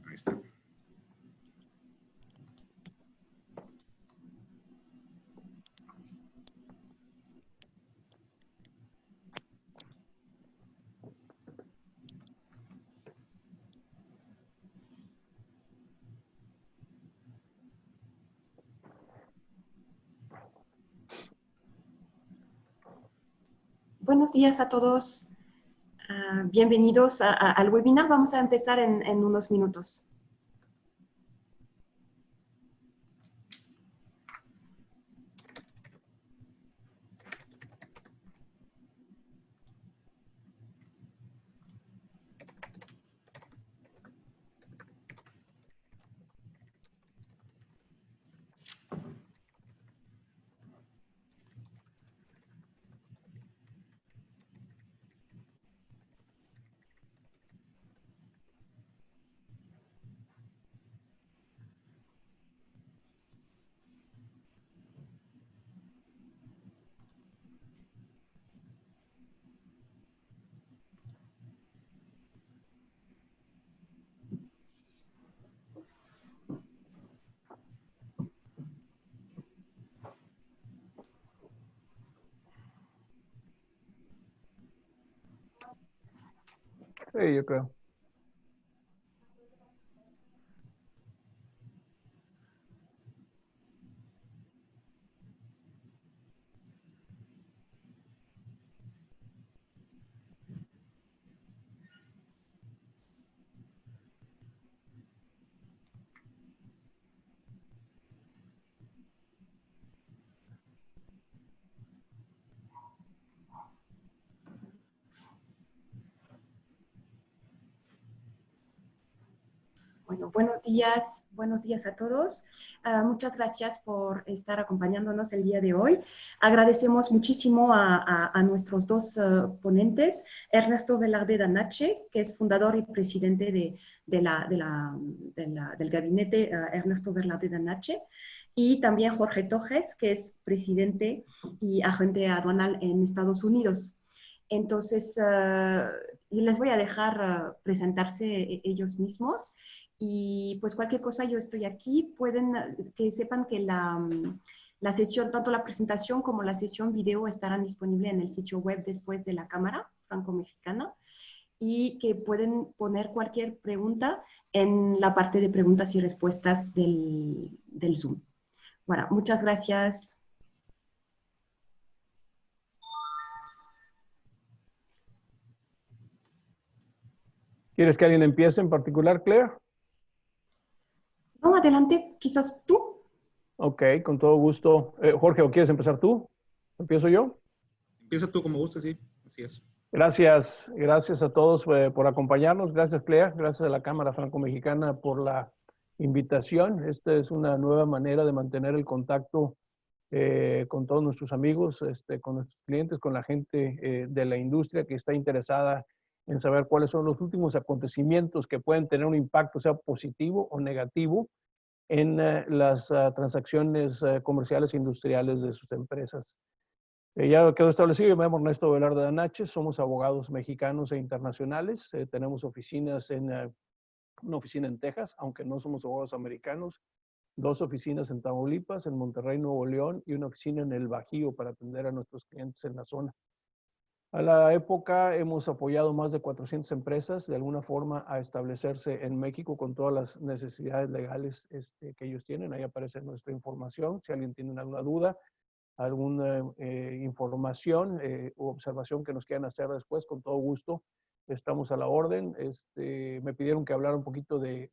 Ahí está. Buenos días a todos. Bienvenidos al webinar. Vamos a empezar en unos minutos. Sí, yo creo. Bueno, buenos días a todos. Muchas gracias por estar acompañándonos el día de hoy. Agradecemos muchísimo a nuestros dos ponentes, Ernesto Velarde Danache, que es fundador y presidente del gabinete Ernesto Velarde Danache, y también Jorge Tojes, que es presidente y agente aduanal en Estados Unidos. Entonces, les voy a dejar presentarse ellos mismos. Y pues cualquier cosa yo estoy aquí. Pueden que sepan que la sesión, tanto la presentación como la sesión video estarán disponibles en el sitio web después de la Cámara Franco-Mexicana y que pueden poner cualquier pregunta en la parte de preguntas y respuestas del Zoom. Bueno, muchas gracias. ¿Quieres que alguien empiece en particular, Claire? No, adelante, quizás tú. Ok, con todo gusto. Jorge, ¿o quieres empezar tú? ¿Empiezo yo? Empieza tú como gustes, sí. Así es. Gracias a todos por acompañarnos. Gracias, Clea. Gracias a la Cámara Franco-Mexicana por la invitación. Esta es una nueva manera de mantener el contacto con todos nuestros amigos, con nuestros clientes, con la gente de la industria que está interesada en saber cuáles son los últimos acontecimientos que pueden tener un impacto, sea positivo o negativo, en las transacciones comerciales e industriales de sus empresas. Ya quedó establecido, yo me llamo Ernesto Velarde Danache, somos abogados mexicanos e internacionales, tenemos oficinas una oficina en Texas, aunque no somos abogados americanos, 2 oficinas en Tamaulipas, en Monterrey, Nuevo León, y una oficina en el Bajío para atender a nuestros clientes en la zona. A la época hemos apoyado más de 400 empresas de alguna forma a establecerse en México con todas las necesidades legales que ellos tienen. Ahí aparece nuestra información. Si alguien tiene alguna duda, alguna información u observación que nos quieran hacer después, con todo gusto, estamos a la orden. Me pidieron que hablara un poquito de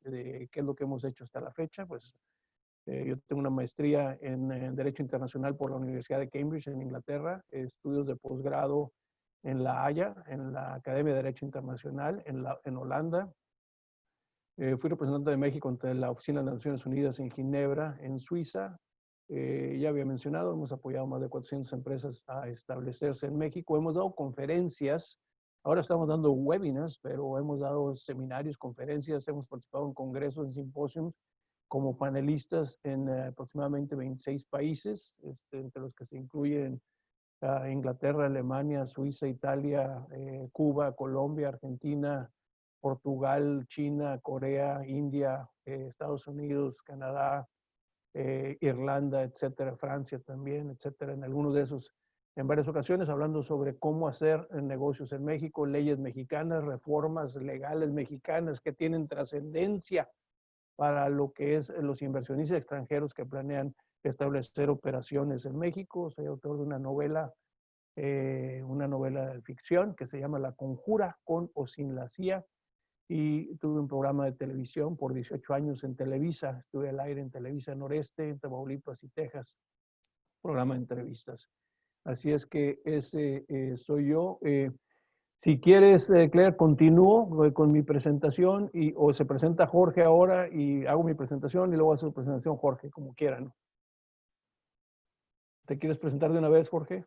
qué es lo que hemos hecho hasta la fecha. Pues yo tengo una maestría en Derecho Internacional por la Universidad de Cambridge en Inglaterra, estudios de posgrado en La Haya, en la Academia de Derecho Internacional, en Holanda. Fui representante de México ante la Oficina de las Naciones Unidas en Ginebra, en Suiza. Ya había mencionado, hemos apoyado más de 400 empresas a establecerse en México. Hemos dado conferencias, ahora estamos dando webinars, pero hemos dado seminarios, conferencias, hemos participado en congresos, en simposios, como panelistas en aproximadamente 26 países, entre los que se incluyen Inglaterra, Alemania, Suiza, Italia, Cuba, Colombia, Argentina, Portugal, China, Corea, India, Estados Unidos, Canadá, Irlanda, etcétera, Francia también, etcétera, en algunos de esos, en varias ocasiones, hablando sobre cómo hacer negocios en México, leyes mexicanas, reformas legales mexicanas que tienen trascendencia para lo que es los inversionistas extranjeros que planean establecer operaciones en México. Soy autor de una novela de ficción que se llama La Conjura, con o sin la CIA, y tuve un programa de televisión por 18 años en Televisa. Estuve al aire en Televisa Noreste, en Tamaulipas y Texas, programa de entrevistas. Así es que ese soy yo. Si quieres, Claire, continúo con mi presentación o se presenta Jorge ahora y hago mi presentación y luego hace su presentación Jorge, como quieran. ¿Te quieres presentar de una vez, Jorge?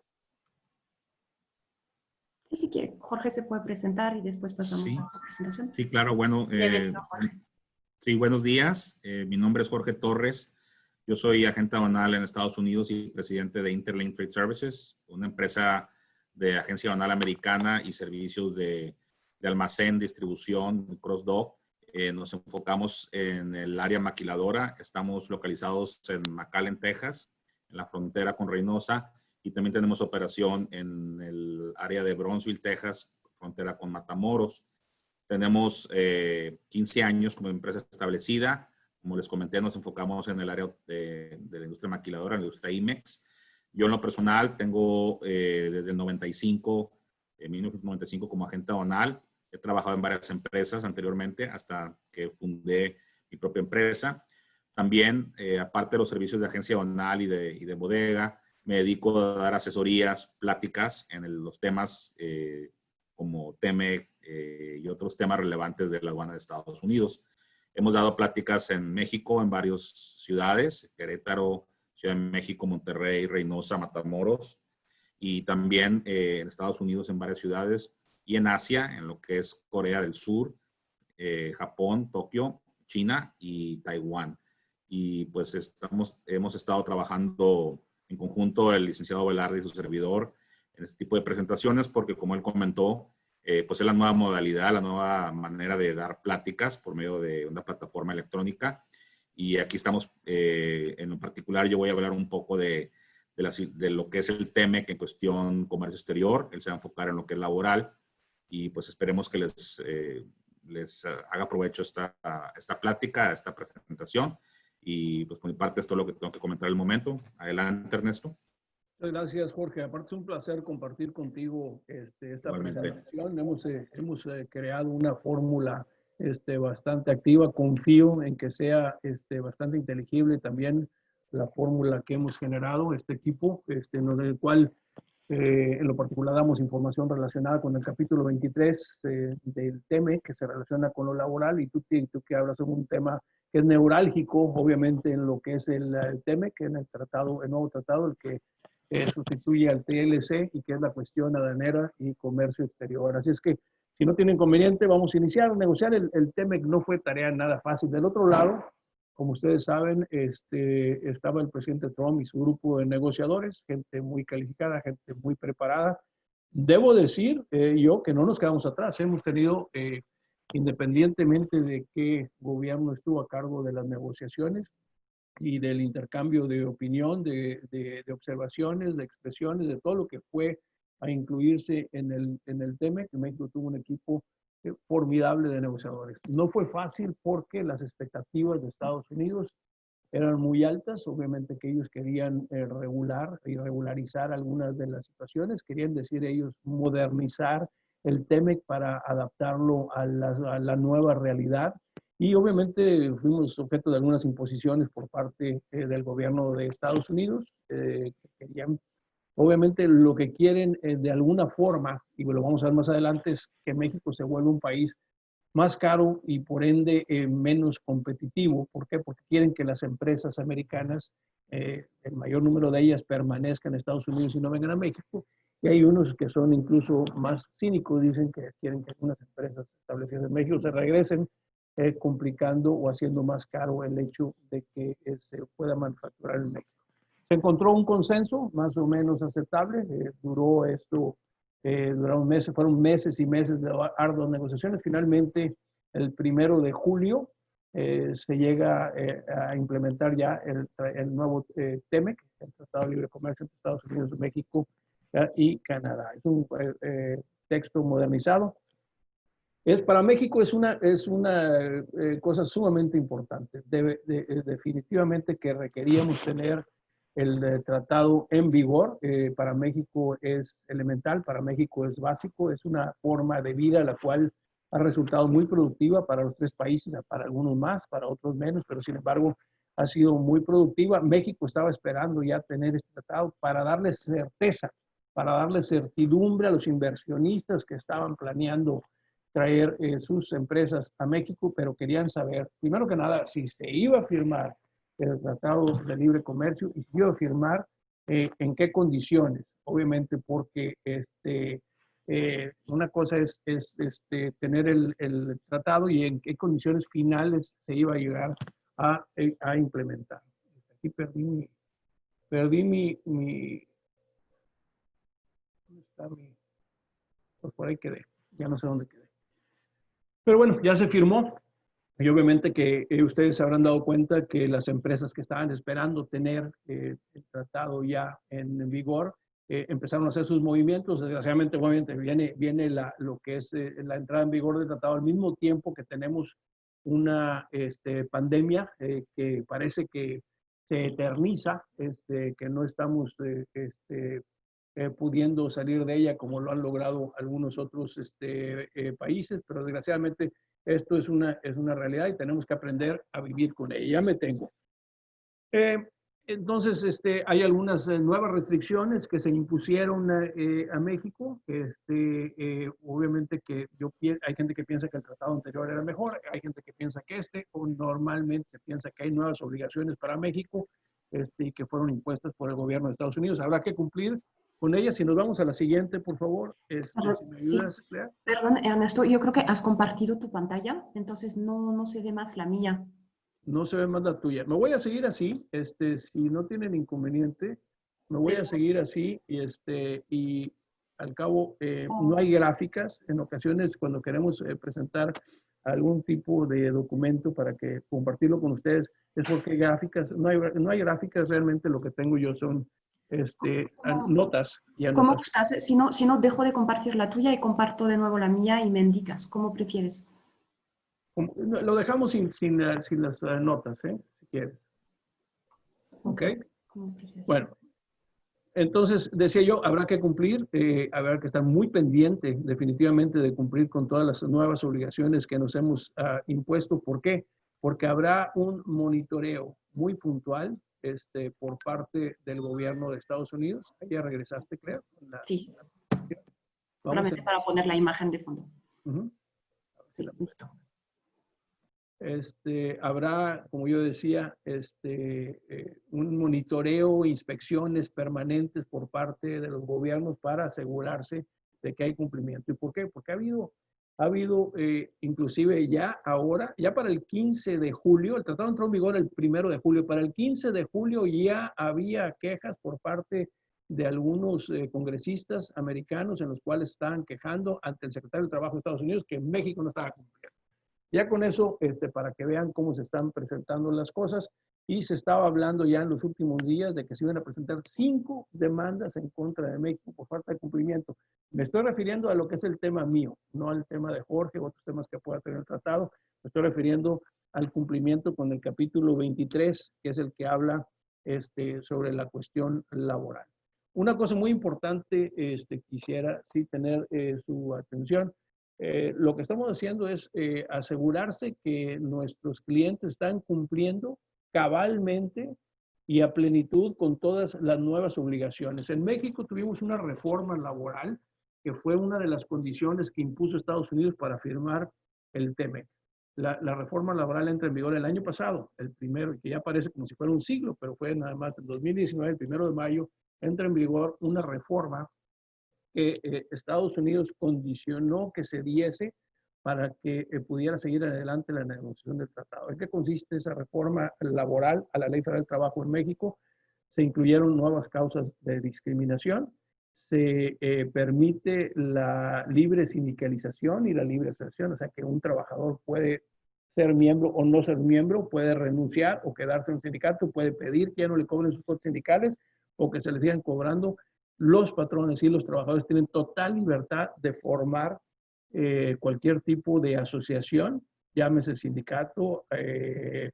Sí, si quiere. Jorge se puede presentar y después pasamos Sí. a la presentación. Sí, claro. Bueno, sí, buenos días. Mi nombre es Jorge Torres. Yo soy agente aduanal en Estados Unidos y presidente de Interlink Trade Services, una empresa de agencia aduanal americana y servicios de almacén, distribución, cross-dock. Nos enfocamos en el área maquiladora. Estamos localizados en McAllen, Texas, en la frontera con Reynosa, y también tenemos operación en el área de Brownsville, Texas, frontera con Matamoros. Tenemos 15 años como empresa establecida. Como les comenté, nos enfocamos en el área de la industria maquiladora, la industria IMEX. Yo en lo personal tengo desde el 1995 como agente aduanal. He trabajado en varias empresas anteriormente hasta que fundé mi propia empresa. También, aparte de los servicios de agencia aduanal y de bodega, me dedico a dar asesorías, pláticas en los temas como TEMEC y otros temas relevantes de la aduana de Estados Unidos. Hemos dado pláticas en México, en varias ciudades, Querétaro, Ciudad de México, Monterrey, Reynosa, Matamoros, y también en Estados Unidos en varias ciudades, y en Asia, en lo que es Corea del Sur, Japón, Tokio, China y Taiwán. Y pues hemos estado trabajando en conjunto el licenciado Velarde y su servidor en este tipo de presentaciones porque, como él comentó, pues es la nueva modalidad, la nueva manera de dar pláticas por medio de una plataforma electrónica. Y aquí estamos, en lo particular, yo voy a hablar un poco de lo que es el TEMEC en cuestión comercio exterior. Él se va a enfocar en lo que es laboral y pues esperemos que les haga provecho esta plática, esta presentación. Y pues por mi parte esto es lo que tengo que comentar al momento. Adelante, Ernesto. Muchas gracias, Jorge. Aparte es un placer compartir contigo esta Igualmente. presentación. Hemos creado una fórmula bastante activa. Confío en que sea bastante inteligible también la fórmula que hemos generado, este equipo, en el cual en lo particular damos información relacionada con el capítulo 23 del TEME, que se relaciona con lo laboral, y tú que hablas sobre un tema que es neurálgico, obviamente, en lo que es el TEME, que es el nuevo tratado, el que sustituye al TLC, y que es la cuestión aduanera y comercio exterior. Así es que, si no tiene inconveniente, vamos a iniciar a negociar. El TEMEC no fue tarea nada fácil. Del otro lado, como ustedes saben, estaba el presidente Trump y su grupo de negociadores, gente muy calificada, gente muy preparada. Debo decir yo que no nos quedamos atrás. Hemos tenido, independientemente de qué gobierno estuvo a cargo de las negociaciones y del intercambio de opinión, de observaciones, de expresiones, de todo lo que fue a incluirse en el TEMEC, México tuvo un equipo formidable de negociadores. No fue fácil porque las expectativas de Estados Unidos eran muy altas. Obviamente que ellos querían regular y regularizar algunas de las situaciones, querían decir ellos modernizar el TEMEC para adaptarlo a la nueva realidad. Y obviamente fuimos objeto de algunas imposiciones por parte del gobierno de Estados Unidos, que querían, obviamente lo que quieren de alguna forma, y lo vamos a ver más adelante, es que México se vuelva un país más caro y por ende menos competitivo. ¿Por qué? Porque quieren que las empresas americanas, el mayor número de ellas, permanezcan en Estados Unidos y no vengan a México. Y hay unos que son incluso más cínicos, dicen que quieren que algunas empresas establecidas en México se regresen, complicando o haciendo más caro el hecho de que se pueda manufacturar en México. Se encontró un consenso más o menos aceptable. Duró esto Duraron meses, fueron meses y meses de arduas negociaciones. Finalmente, el 1 de julio se llega a implementar ya el nuevo TEMEC, el Tratado de Libre Comercio entre Estados Unidos, México y Canadá. Es un texto modernizado. Para México es una cosa sumamente importante. Definitivamente que requeríamos tener el tratado en vigor. Para México es elemental, para México es básico, es una forma de vida la cual ha resultado muy productiva para los 3 países, para algunos más, para otros menos, pero sin embargo ha sido muy productiva. México estaba esperando ya tener este tratado para darle certeza, para darle certidumbre a los inversionistas que estaban planeando traer sus empresas a México, pero querían saber, primero que nada, si se iba a firmar el Tratado de Libre Comercio y si iba a firmar en qué condiciones. Obviamente porque una cosa es tener el tratado y en qué condiciones finales se iba a llegar a implementar. Aquí perdí ¿dónde está pues por ahí quedé, ya no sé dónde quedé. Pero bueno, ya se firmó. Y obviamente que ustedes se habrán dado cuenta que las empresas que estaban esperando tener el tratado ya en vigor empezaron a hacer sus movimientos. Desgraciadamente, obviamente, viene lo que es la entrada en vigor del tratado al mismo tiempo que tenemos una pandemia que parece que se eterniza, que no estamos pudiendo salir de ella como lo han logrado algunos otros países, pero desgraciadamente esto es una realidad y tenemos que aprender a vivir con ella. Ya me tengo. Entonces, hay algunas nuevas restricciones que se impusieron a México. Obviamente que hay gente que piensa que el tratado anterior era mejor, hay gente que piensa que o normalmente se piensa que hay nuevas obligaciones para México y que fueron impuestas por el gobierno de Estados Unidos. Habrá que cumplir con ellas. Si nos vamos a la siguiente, por favor. Si me ayudas, Sí. Clea. Perdón, Ernesto, yo creo que has compartido tu pantalla, entonces no se ve más la mía. No se ve más la tuya. Me voy a seguir así, si no tienen inconveniente, me voy a seguir así y al cabo no hay gráficas. En ocasiones cuando queremos presentar algún tipo de documento para que compartirlo con ustedes, es porque hay gráficas, no hay gráficas, realmente lo que tengo yo son notas y anotaciones. ¿Cómo tú estás? Si no, dejo de compartir la tuya y comparto de nuevo la mía y me indicas, ¿cómo prefieres? Lo dejamos sin las notas, si quieres. ¿Ok? Bueno, entonces decía yo, habrá que cumplir, habrá que estar muy pendiente definitivamente de cumplir con todas las nuevas obligaciones que nos hemos impuesto. ¿Por qué? Porque habrá un monitoreo muy puntual por parte del gobierno de Estados Unidos. Ahí ya regresaste, creo. Sí. Solamente para poner la imagen de fondo. Sí, listo. Habrá, como yo decía, un monitoreo, inspecciones permanentes por parte de los gobiernos para asegurarse de que hay cumplimiento. ¿Y por qué? Porque ha habido inclusive ya ahora, ya para el 15 de julio, el tratado entró en vigor el 1 de julio, para el 15 de julio ya había quejas por parte de algunos congresistas americanos en los cuales estaban quejando ante el secretario de Trabajo de Estados Unidos que México no estaba cumpliendo. Ya con eso, para que vean cómo se están presentando las cosas, y se estaba hablando ya en los últimos días de que se iban a presentar 5 demandas en contra de México por falta de cumplimiento. Me estoy refiriendo a lo que es el tema mío, no al tema de Jorge o otros temas que pueda tener el tratado. Me estoy refiriendo al cumplimiento con el capítulo 23, que es el que habla sobre la cuestión laboral. Una cosa muy importante, quisiera sí tener su atención. Lo que estamos haciendo es asegurarse que nuestros clientes están cumpliendo cabalmente y a plenitud con todas las nuevas obligaciones. En México tuvimos una reforma laboral que fue una de las condiciones que impuso Estados Unidos para firmar el TEMEC. La reforma laboral entra en vigor el año pasado, el primero, que ya parece como si fuera un siglo, pero fue nada más en 2019, el 1 de mayo, entra en vigor una reforma que Estados Unidos condicionó que se diese para que pudiera seguir adelante la negociación del tratado. ¿En qué consiste esa reforma laboral a la Ley Federal del Trabajo en México? Se incluyeron nuevas causas de discriminación, se permite la libre sindicalización y la libre asociación, o sea que un trabajador puede ser miembro o no ser miembro, puede renunciar o quedarse en un sindicato, puede pedir que ya no le cobren sus cuotas sindicales o que se les sigan cobrando. Los patrones y los trabajadores tienen total libertad de formar cualquier tipo de asociación, llámese sindicato,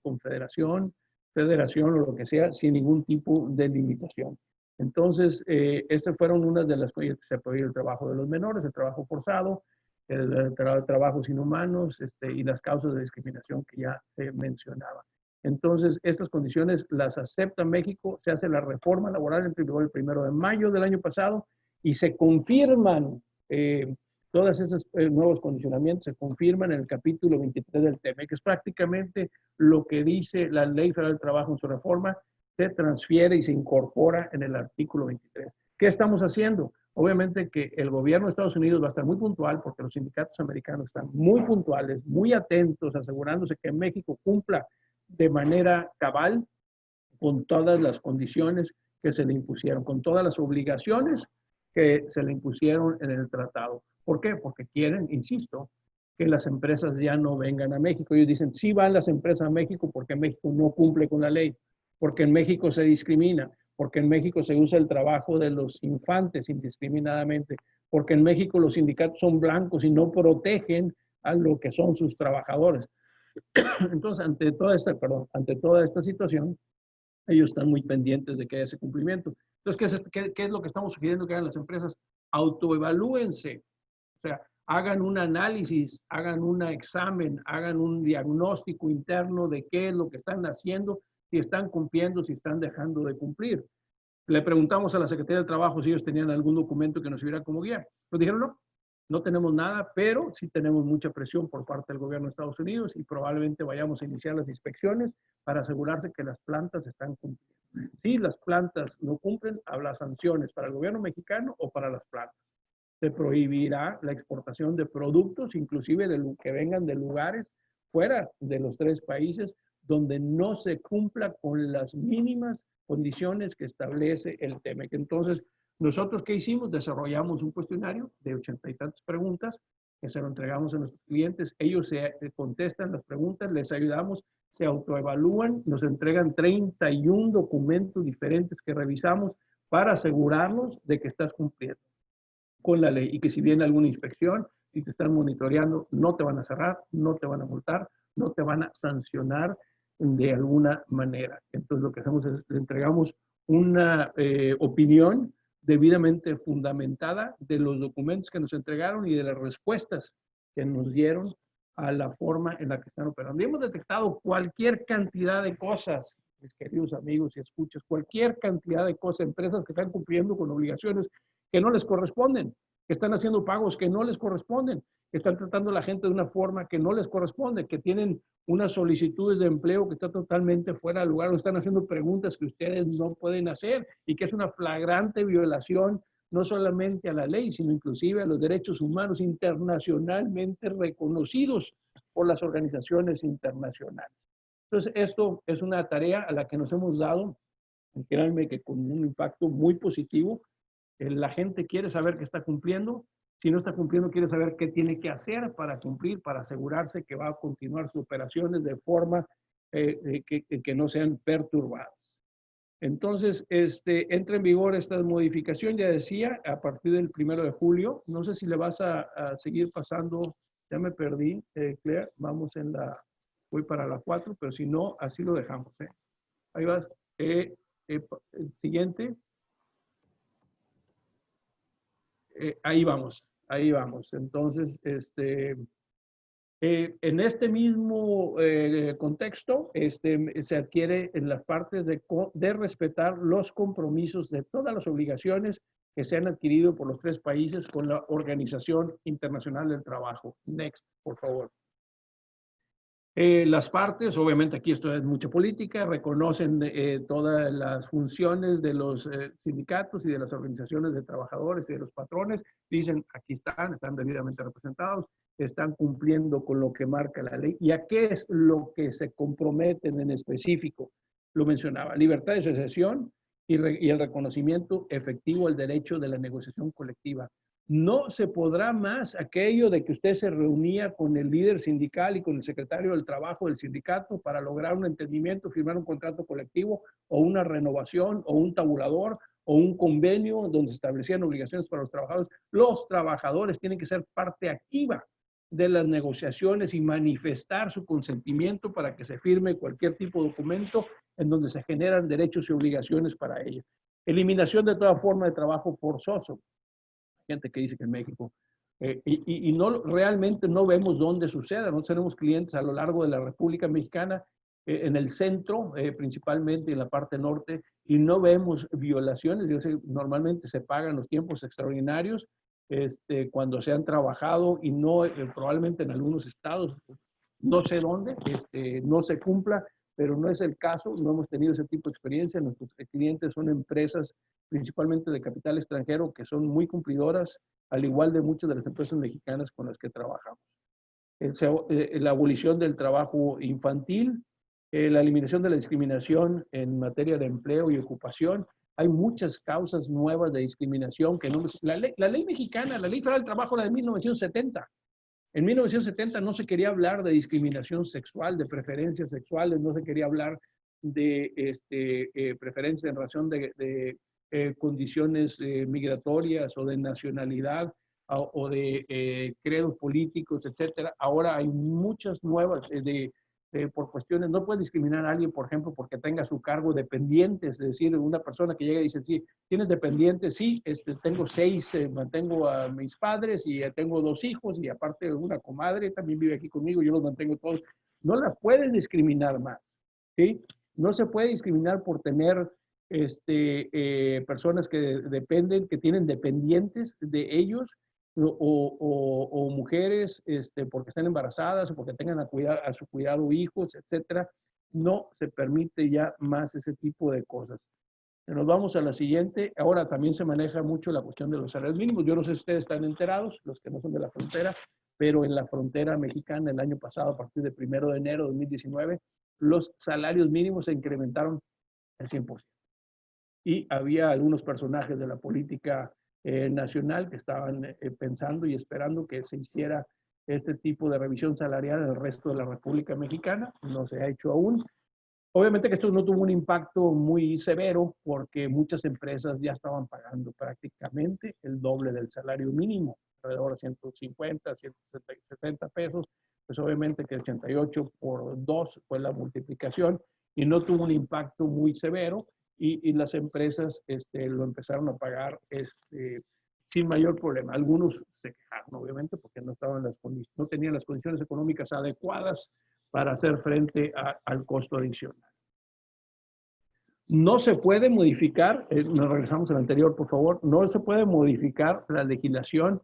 confederación, federación o lo que sea, sin ningún tipo de limitación. Entonces, estas fueron unas de las cosas que se prohíbe: el trabajo de los menores, el trabajo forzado, el trabajos inhumanos y las causas de discriminación que ya mencionaba. Entonces, estas condiciones las acepta México, se hace la reforma laboral en vigor el 1 de mayo del año pasado y se confirman todos esos nuevos condicionamientos, se confirman en el capítulo 23 del TEMEC, que es prácticamente lo que dice la Ley Federal del Trabajo en su reforma, se transfiere y se incorpora en el artículo 23. ¿Qué estamos haciendo? Obviamente que el gobierno de Estados Unidos va a estar muy puntual, porque los sindicatos americanos están muy puntuales, muy atentos, asegurándose que México cumpla de manera cabal con todas las condiciones que se le impusieron, con todas las obligaciones que se le impusieron en el tratado. ¿Por qué? Porque quieren, insisto, que las empresas ya no vengan a México. Ellos dicen, sí van las empresas a México porque México no cumple con la ley, porque en México se discrimina, porque en México se usa el trabajo de los infantes indiscriminadamente, porque en México los sindicatos son blancos y no protegen a lo que son sus trabajadores. Entonces, ante toda esta situación, ellos están muy pendientes de que haya ese cumplimiento. Entonces, ¿qué es lo que estamos sugiriendo que hagan las empresas? Autoevalúense, o sea, hagan un análisis, hagan un examen, hagan un diagnóstico interno de qué es lo que están haciendo, si están cumpliendo, si están dejando de cumplir. Le preguntamos a la Secretaría del Trabajo si ellos tenían algún documento que nos sirviera como guía. Nos dijeron, no, no tenemos nada, pero sí tenemos mucha presión por parte del gobierno de Estados Unidos y probablemente vayamos a iniciar las inspecciones para asegurarse que las plantas están cumpliendo. Si las plantas no cumplen, habrá sanciones para el gobierno mexicano o para las plantas. Se prohibirá la exportación de productos, inclusive de que vengan de lugares fuera de los 3 países donde no se cumpla con las mínimas condiciones que establece el TEMEC. Entonces, nosotros, ¿qué hicimos? Desarrollamos un cuestionario de 80 y tantas preguntas que se lo entregamos a nuestros clientes. Ellos se contestan las preguntas, les ayudamos, se autoevalúan, nos entregan 31 documentos diferentes que revisamos para asegurarnos de que estás cumpliendo con la ley y que si viene alguna inspección, si te están monitoreando, no te van a cerrar, no te van a multar, no te van a sancionar de alguna manera. Entonces, lo que hacemos es le entregamos una opinión debidamente fundamentada de los documentos que nos entregaron y de las respuestas que nos dieron a la forma en la que están operando. Y hemos detectado cualquier cantidad de cosas, mis queridos amigos y escuchas, cualquier cantidad de cosas, empresas que están cumpliendo con obligaciones que no les corresponden, que están haciendo pagos que no les corresponden, que están tratando a la gente de una forma que no les corresponde, que tienen unas solicitudes de empleo que están totalmente fuera de lugar, o están haciendo preguntas que ustedes no pueden hacer y que es una flagrante violación no solamente a la ley, sino inclusive a los derechos humanos internacionalmente reconocidos por las organizaciones internacionales. Entonces, esto es una tarea a la que nos hemos dado, y créanme que con un impacto muy positivo. La gente quiere saber que está cumpliendo. Si no está cumpliendo, quiere saber qué tiene que hacer para cumplir, para asegurarse que va a continuar sus operaciones de forma que no sean perturbadas. Entonces, entra en vigor esta modificación, ya decía, a partir del 1 de julio. No sé si le vas a seguir pasando, ya me perdí, Claire, voy para la 4, pero si no, así lo dejamos. Ahí vas. El siguiente. Ahí vamos. Entonces, en este mismo contexto, se adquiere en las partes de respetar los compromisos de todas las obligaciones que se han adquirido por los 3 países con la Organización Internacional del Trabajo. Next, por favor. Las partes, obviamente aquí esto es mucha política, reconocen todas las funciones de los sindicatos y de las organizaciones de trabajadores y de los patrones. Dicen, aquí están debidamente representados, están cumpliendo con lo que marca la ley. ¿Y a qué es lo que se comprometen en específico? Lo mencionaba, libertad de asociación, y el reconocimiento efectivo al derecho de la negociación colectiva. No se podrá más aquello de que usted se reunía con el líder sindical y con el secretario del trabajo del sindicato para lograr un entendimiento, firmar un contrato colectivo o una renovación o un tabulador o un convenio donde se establecían obligaciones para los trabajadores. Los trabajadores tienen que ser parte activa de las negociaciones y manifestar su consentimiento para que se firme cualquier tipo de documento en donde se generan derechos y obligaciones para ellos. Eliminación de toda forma de trabajo forzoso. Gente que dice que en México, y no, realmente no vemos dónde suceda. No tenemos clientes a lo largo de la República Mexicana, en el centro, principalmente en la parte norte, y no vemos violaciones. Yo sé, normalmente se pagan los tiempos extraordinarios cuando se han trabajado y no, probablemente en algunos estados, no sé dónde, no se cumpla, pero no es el caso. No hemos tenido ese tipo de experiencia. Nuestros clientes son empresas principalmente de capital extranjero, que son muy cumplidoras, al igual de muchas de las empresas mexicanas con las que trabajamos. La abolición del trabajo infantil, la eliminación de la discriminación en materia de empleo y ocupación. Hay muchas causas nuevas de discriminación que no... La ley mexicana, la ley federal del trabajo, la de 1970. En 1970 no se quería hablar de discriminación sexual, de preferencias sexuales, no se quería hablar de preferencias en razón de condiciones migratorias o de nacionalidad o de credos políticos, etcétera. Ahora hay muchas nuevas por cuestiones. No puede discriminar a alguien, por ejemplo, porque tenga a su cargo dependientes, es decir, una persona que llega y dice, sí, ¿tienes dependientes? Sí, tengo 6, mantengo a mis padres y tengo 2 hijos y aparte una comadre también vive aquí conmigo, yo los mantengo todos. No la pueden discriminar más, ¿sí? No se puede discriminar por tener personas que dependen, que tienen dependientes de ellos, o mujeres porque están embarazadas o porque tengan a su cuidado hijos, etcétera. No se permite ya más ese tipo de cosas. Nos vamos a la siguiente. Ahora también se maneja mucho la cuestión de los salarios mínimos. Yo no sé si ustedes están enterados, los que no son de la frontera, pero en la frontera mexicana el año pasado, a partir del 1 de enero de 2019, los salarios mínimos se incrementaron al 100%. Y había algunos personajes de la política nacional que estaban pensando y esperando que se hiciera este tipo de revisión salarial en el resto de la República Mexicana. No se ha hecho aún. Obviamente que esto no tuvo un impacto muy severo porque muchas empresas ya estaban pagando prácticamente el doble del salario mínimo, alrededor de 150, 160 pesos. Pues obviamente que 88 por 2 fue la multiplicación y no tuvo un impacto muy severo. Y las empresas lo empezaron a pagar sin mayor problema. Algunos se quejaron, obviamente, porque no tenían las condiciones económicas adecuadas para hacer frente al costo adicional. No se puede modificar, nos regresamos al anterior, por favor, no se puede modificar la legislación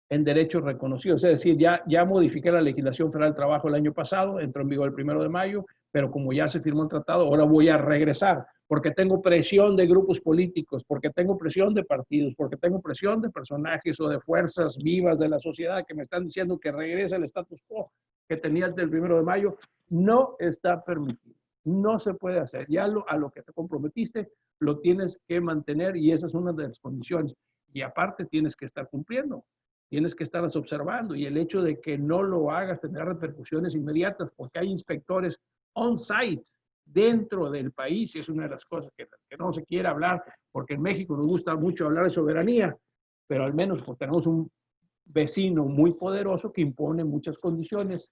en derechos reconocidos. Es decir, ya modifiqué la legislación federal del trabajo el año pasado, entró en vigor el 1 de mayo, pero como ya se firmó el tratado, ahora voy a regresar, porque tengo presión de grupos políticos, porque tengo presión de partidos, porque tengo presión de personajes o de fuerzas vivas de la sociedad que me están diciendo que regrese al status quo que tenía desde el 1 de mayo. No está permitido. No se puede hacer. Ya a lo que te comprometiste, lo tienes que mantener y esa es una de las condiciones. Y aparte tienes que estar cumpliendo. Tienes que estarlas observando y el hecho de que no lo hagas tendrá repercusiones inmediatas porque hay inspectores on-site dentro del país y es una de las cosas que no se quiere hablar porque en México nos gusta mucho hablar de soberanía, pero al menos pues, tenemos un vecino muy poderoso que impone muchas condiciones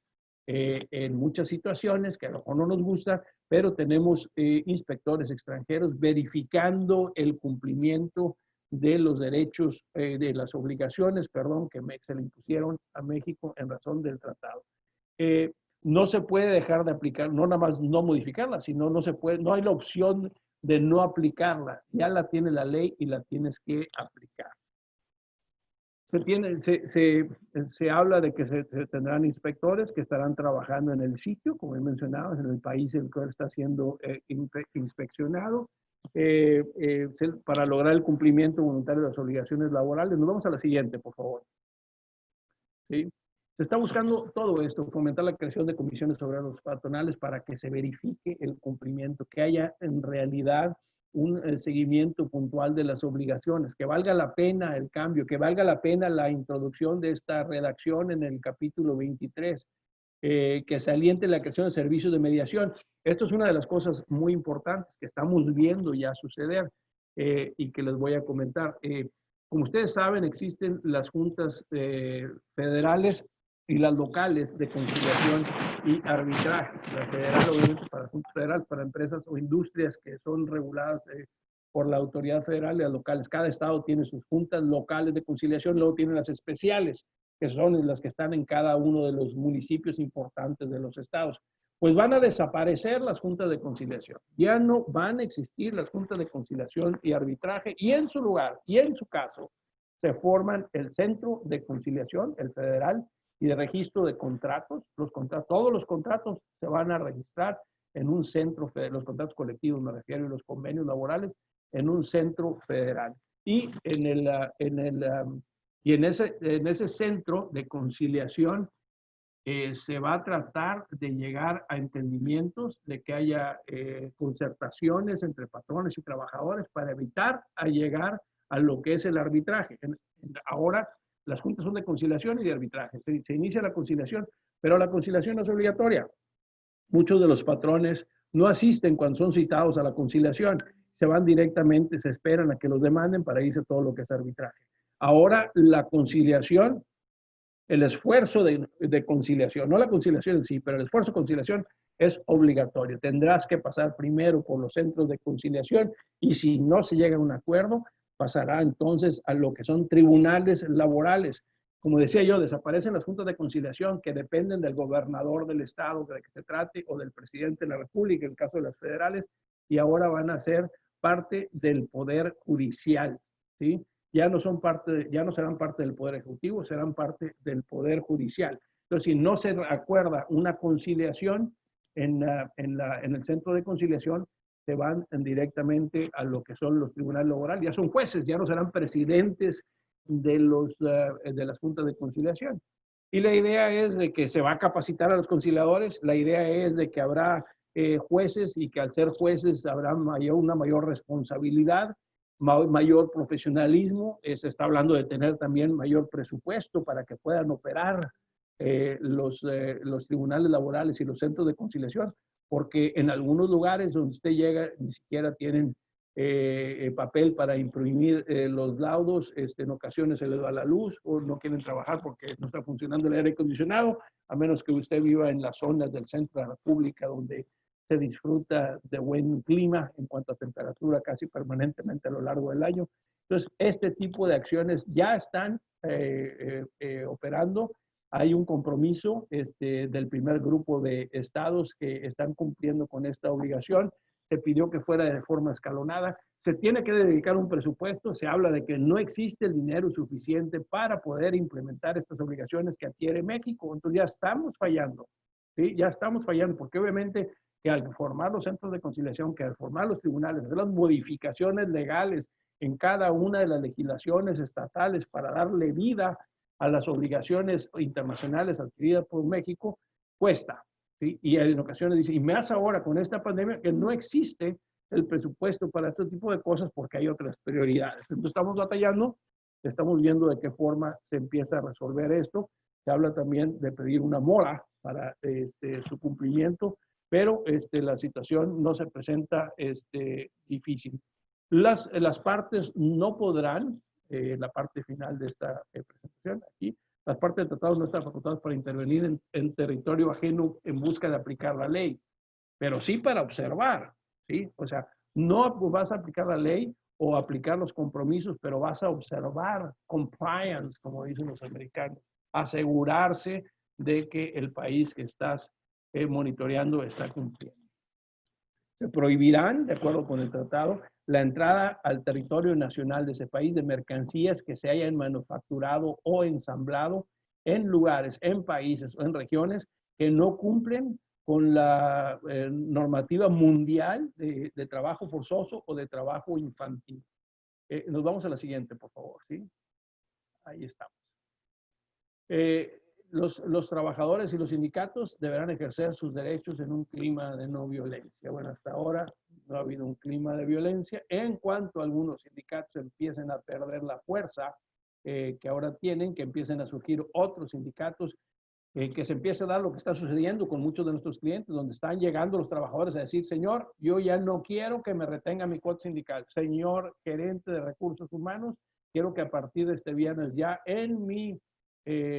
en muchas situaciones que a lo mejor no nos gusta, pero tenemos inspectores extranjeros verificando el cumplimiento de los derechos, de las obligaciones, perdón, que se le impusieron a México en razón del tratado. No se puede dejar de aplicar, no nada más no modificarlas, sino no hay la opción de no aplicarlas. Ya la tiene la ley y la tienes que aplicar. Se habla de que se tendrán inspectores que estarán trabajando en el sitio, como he mencionado, en el país en el cual está siendo inspeccionado, para lograr el cumplimiento voluntario de las obligaciones laborales. Nos vamos a la siguiente, por favor. ¿Sí? Se está buscando todo esto, fomentar la creación de comisiones obreras patronales para que se verifique el cumplimiento, que haya en realidad un seguimiento puntual de las obligaciones, que valga la pena el cambio, que valga la pena la introducción de esta redacción en el capítulo 23, que se aliente la creación de servicios de mediación. Esto es una de las cosas muy importantes que estamos viendo ya suceder y que les voy a comentar. Como ustedes saben, existen las juntas federales y las locales de conciliación y arbitraje. La federal, obviamente, para juntas federales, para empresas o industrias que son reguladas por la autoridad federal y las locales. Cada estado tiene sus juntas locales de conciliación, luego tienen las especiales, que son las que están en cada uno de los municipios importantes de los estados. Pues van a desaparecer las juntas de conciliación. Ya no van a existir las juntas de conciliación y arbitraje, y en su lugar, y en su caso, se forman el Centro de Conciliación, el federal, y de registro de contratos. Todos los contratos se van a registrar en un centro federal, los contratos colectivos me refiero, y los convenios laborales, en un centro federal. Y en ese centro de conciliación se va a tratar de llegar a entendimientos, de que haya concertaciones entre patrones y trabajadores para evitar llegar a lo que es el arbitraje. Ahora las juntas son de conciliación y de arbitraje. Se inicia la conciliación, pero la conciliación no es obligatoria. Muchos de los patrones no asisten cuando son citados a la conciliación. Se van directamente, se esperan a que los demanden para irse a todo lo que es arbitraje. Ahora la conciliación, el esfuerzo de conciliación, no la conciliación en sí, pero el esfuerzo de conciliación es obligatorio. Tendrás que pasar primero por los centros de conciliación y si no se llega a un acuerdo, pasará entonces a lo que son tribunales laborales. Como decía yo, desaparecen las juntas de conciliación que dependen del gobernador del estado de que se trate o del presidente de la república, en el caso de las federales, y ahora van a ser parte del poder judicial, ¿sí? Ya no serán parte del poder ejecutivo, serán parte del poder judicial. Entonces, si no se acuerda una conciliación en el centro de conciliación, se van directamente a lo que son los tribunales laborales. Ya son jueces, ya no serán presidentes de las juntas de conciliación. Y la idea es de que se va a capacitar a los conciliadores, la idea es de que habrá jueces y que al ser jueces habrá una mayor responsabilidad, mayor profesionalismo. Se está hablando de tener también mayor presupuesto para que puedan operar los tribunales laborales y los centros de conciliación, porque en algunos lugares donde usted llega ni siquiera tienen papel para imprimir los laudos, en ocasiones se les va la luz o no quieren trabajar porque no está funcionando el aire acondicionado, a menos que usted viva en las zonas del centro de la República donde se disfruta de buen clima en cuanto a temperatura casi permanentemente a lo largo del año. Entonces, este tipo de acciones ya están operando. Hay un compromiso del primer grupo de estados que están cumpliendo con esta obligación. Se pidió que fuera de forma escalonada. Se tiene que dedicar un presupuesto. Se habla de que no existe el dinero suficiente para poder implementar estas obligaciones que adquiere México. Entonces ya estamos fallando. ¿Sí? Ya estamos fallando porque obviamente que al formar los centros de conciliación, que al formar los tribunales, hacer las modificaciones legales en cada una de las legislaciones estatales para darle vida a las obligaciones internacionales adquiridas por México, cuesta. ¿Sí? Y en ocasiones dice, y más ahora con esta pandemia, que no existe el presupuesto para este tipo de cosas porque hay otras prioridades. Entonces estamos batallando, estamos viendo de qué forma se empieza a resolver esto. Se habla también de pedir una mora para su cumplimiento, pero la situación no se presenta difícil. Las partes no podrán, la parte final de esta presentación aquí, las partes del tratado no están facultadas para intervenir en territorio ajeno en busca de aplicar la ley, pero sí para observar, ¿sí? O sea, no vas a aplicar la ley o aplicar los compromisos, pero vas a observar compliance, como dicen los americanos, asegurarse de que el país que estás monitoreando está cumpliendo. Se prohibirán, de acuerdo con el tratado, la entrada al territorio nacional de ese país de mercancías que se hayan manufacturado o ensamblado en lugares, en países o en regiones que no cumplen con la normativa mundial de trabajo forzoso o de trabajo infantil. Nos vamos a la siguiente, por favor, ¿sí? Ahí estamos. Los trabajadores y los sindicatos deberán ejercer sus derechos en un clima de no violencia. Bueno, hasta ahora no ha habido un clima de violencia. En cuanto algunos sindicatos empiecen a perder la fuerza que ahora tienen, que empiecen a surgir otros sindicatos, que se empiece a dar lo que está sucediendo con muchos de nuestros clientes, donde están llegando los trabajadores a decir, señor, yo ya no quiero que me retenga mi cuota sindical. Señor gerente de recursos humanos, quiero que a partir de este viernes ya en mi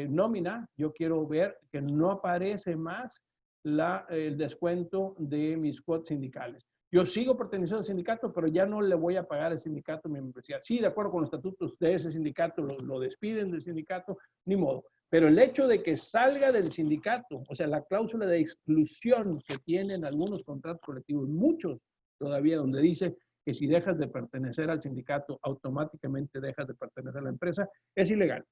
nómina, yo quiero ver que no aparece más el descuento de mis cuotas sindicales. Yo sigo perteneciendo al sindicato, pero ya no le voy a pagar al sindicato mi membresía. Sí, de acuerdo con los estatutos de ese sindicato, lo despiden del sindicato, ni modo. Pero el hecho de que salga del sindicato, o sea, la cláusula de exclusión que tienen algunos contratos colectivos, muchos todavía, donde dice que si dejas de pertenecer al sindicato, automáticamente dejas de pertenecer a la empresa, es ilegal.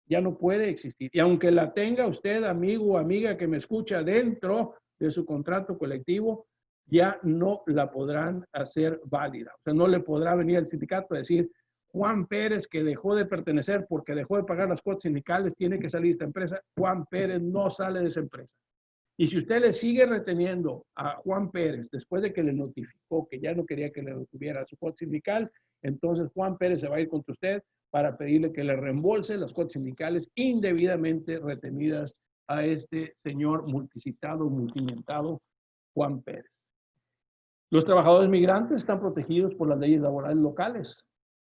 Ya no puede existir. Y aunque la tenga usted, amigo o amiga que me escucha, dentro de su contrato colectivo, ya no la podrán hacer válida. O sea, no le podrá venir el sindicato a decir, Juan Pérez, que dejó de pertenecer porque dejó de pagar las cuotas sindicales, tiene que salir de esta empresa. Juan Pérez no sale de esa empresa. Y si usted le sigue reteniendo a Juan Pérez después de que le notificó que ya no quería que le retuviera su cuota sindical, entonces Juan Pérez se va a ir contra usted para pedirle que le reembolse las cuotas sindicales indebidamente retenidas a este señor multicitado, multimentado Juan Pérez. Los trabajadores migrantes están protegidos por las leyes laborales locales.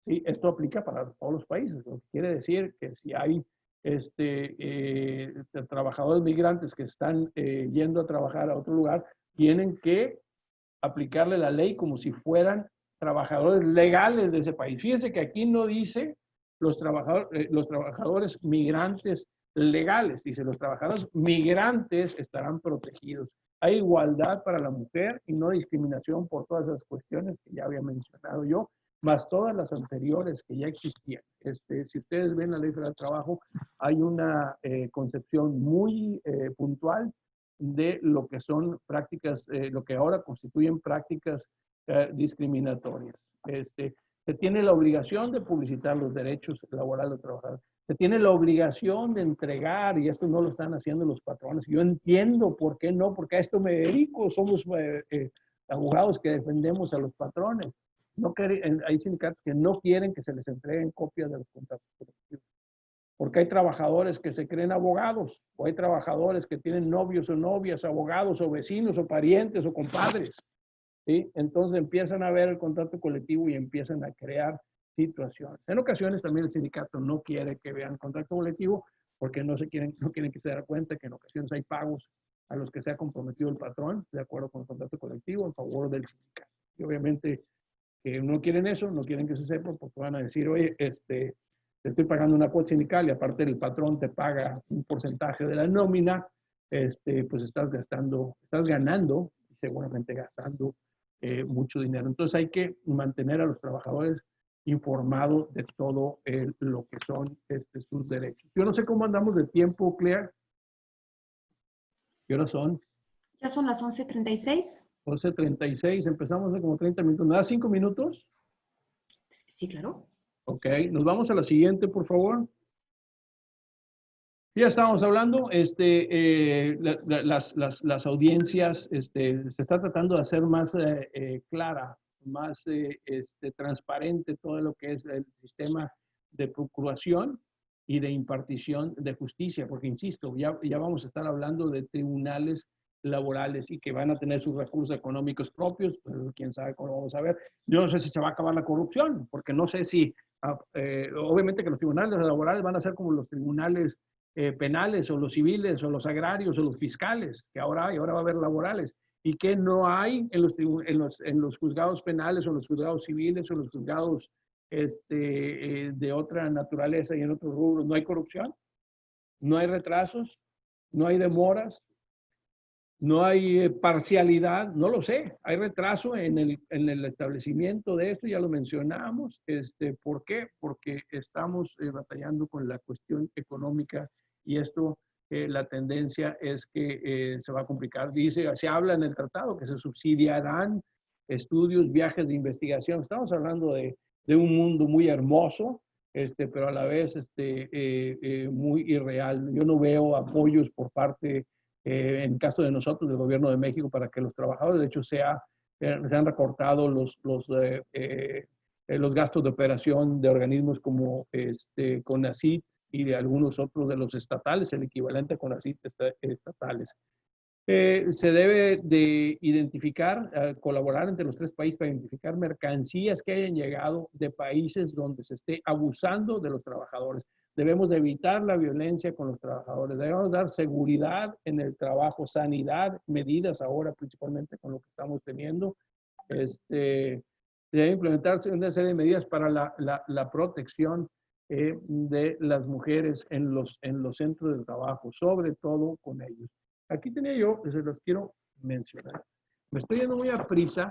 ¿Sí? Esto aplica para todos los países. Lo que quiere decir que si hay trabajadores migrantes que están yendo a trabajar a otro lugar, tienen que aplicarle la ley como si fueran trabajadores legales de ese país. Fíjense que aquí no dice los trabajadores migrantes legales, dice los trabajadores migrantes estarán protegidos. Hay igualdad para la mujer y no discriminación por todas esas cuestiones que ya había mencionado yo, más todas las anteriores que ya existían. Si ustedes ven la Ley Federal del Trabajo, hay una concepción muy puntual de lo que son prácticas, lo que ahora constituyen prácticas discriminatorias. Se tiene la obligación de publicitar los derechos laborales de los trabajadores. Se tiene la obligación de entregar, y esto no lo están haciendo los patrones. Yo entiendo por qué no, porque a esto me dedico. Somos abogados que defendemos a los patrones. No hay sindicatos que no quieren que se les entreguen copias de los contratos colectivos. Porque hay trabajadores que se creen abogados, o hay trabajadores que tienen novios o novias, abogados o vecinos o parientes o compadres. ¿Sí? Entonces empiezan a ver el contrato colectivo y empiezan a crear situaciones. En ocasiones también el sindicato no quiere que vean el contrato colectivo porque no quieren que se den cuenta que en ocasiones hay pagos a los que se ha comprometido el patrón de acuerdo con el contrato colectivo en favor del sindicato. Y obviamente que no quieren eso, no quieren que se sepa porque van a decir, oye, te estoy pagando una cuota sindical y aparte el patrón te paga un porcentaje de la nómina, pues estás ganando y seguramente gastando mucho dinero. Entonces hay que mantener a los trabajadores informados de todo lo que son sus derechos. Yo no sé cómo andamos de tiempo, Clea. ¿Qué horas son? Ya son las 11:36. 11:36, empezamos hace como 30 minutos. ¿Me da 5 minutos? Sí, claro. Ok, nos vamos a la siguiente, por favor. Ya estábamos hablando, las audiencias, se está tratando de hacer más clara, más transparente todo lo que es el sistema de procuración y de impartición de justicia, porque insisto, ya vamos a estar hablando de tribunales laborales y que van a tener sus recursos económicos propios, pero quién sabe cómo lo vamos a ver. Yo no sé si se va a acabar la corrupción, porque no sé si, obviamente que los tribunales laborales van a ser como los tribunales penales o los civiles o los agrarios o los fiscales que ahora hay, ahora va a haber laborales y que no hay en los juzgados penales o los juzgados civiles o los juzgados de otra naturaleza y en otros rubros. No hay corrupción, no hay retrasos, no hay demoras, no hay parcialidad, no lo sé. Hay retraso en el establecimiento de esto, ya lo mencionamos. ¿Por qué? Porque estamos batallando con la cuestión económica y esto, la tendencia es que se va a complicar. Se habla en el tratado que se subsidiarán estudios, viajes de investigación. Estamos hablando de un mundo muy hermoso, pero a la vez muy irreal. Yo no veo apoyos por parte en caso de nosotros, del gobierno de México, para que los trabajadores, de hecho, sea se han recortado los gastos de operación de organismos como CONACYT y de algunos otros de los estatales, el equivalente a CONACYT estatales. Se debe de identificar, colaborar entre los tres países para identificar mercancías que hayan llegado de países donde se esté abusando de los trabajadores. Debemos de evitar la violencia con los trabajadores. Debemos dar seguridad en el trabajo, sanidad, medidas ahora principalmente con lo que estamos teniendo. Debe implementarse una serie de medidas para la protección de las mujeres en los centros de trabajo, sobre todo con ellos. Aquí tenía yo, se los quiero mencionar. Me estoy yendo muy a prisa,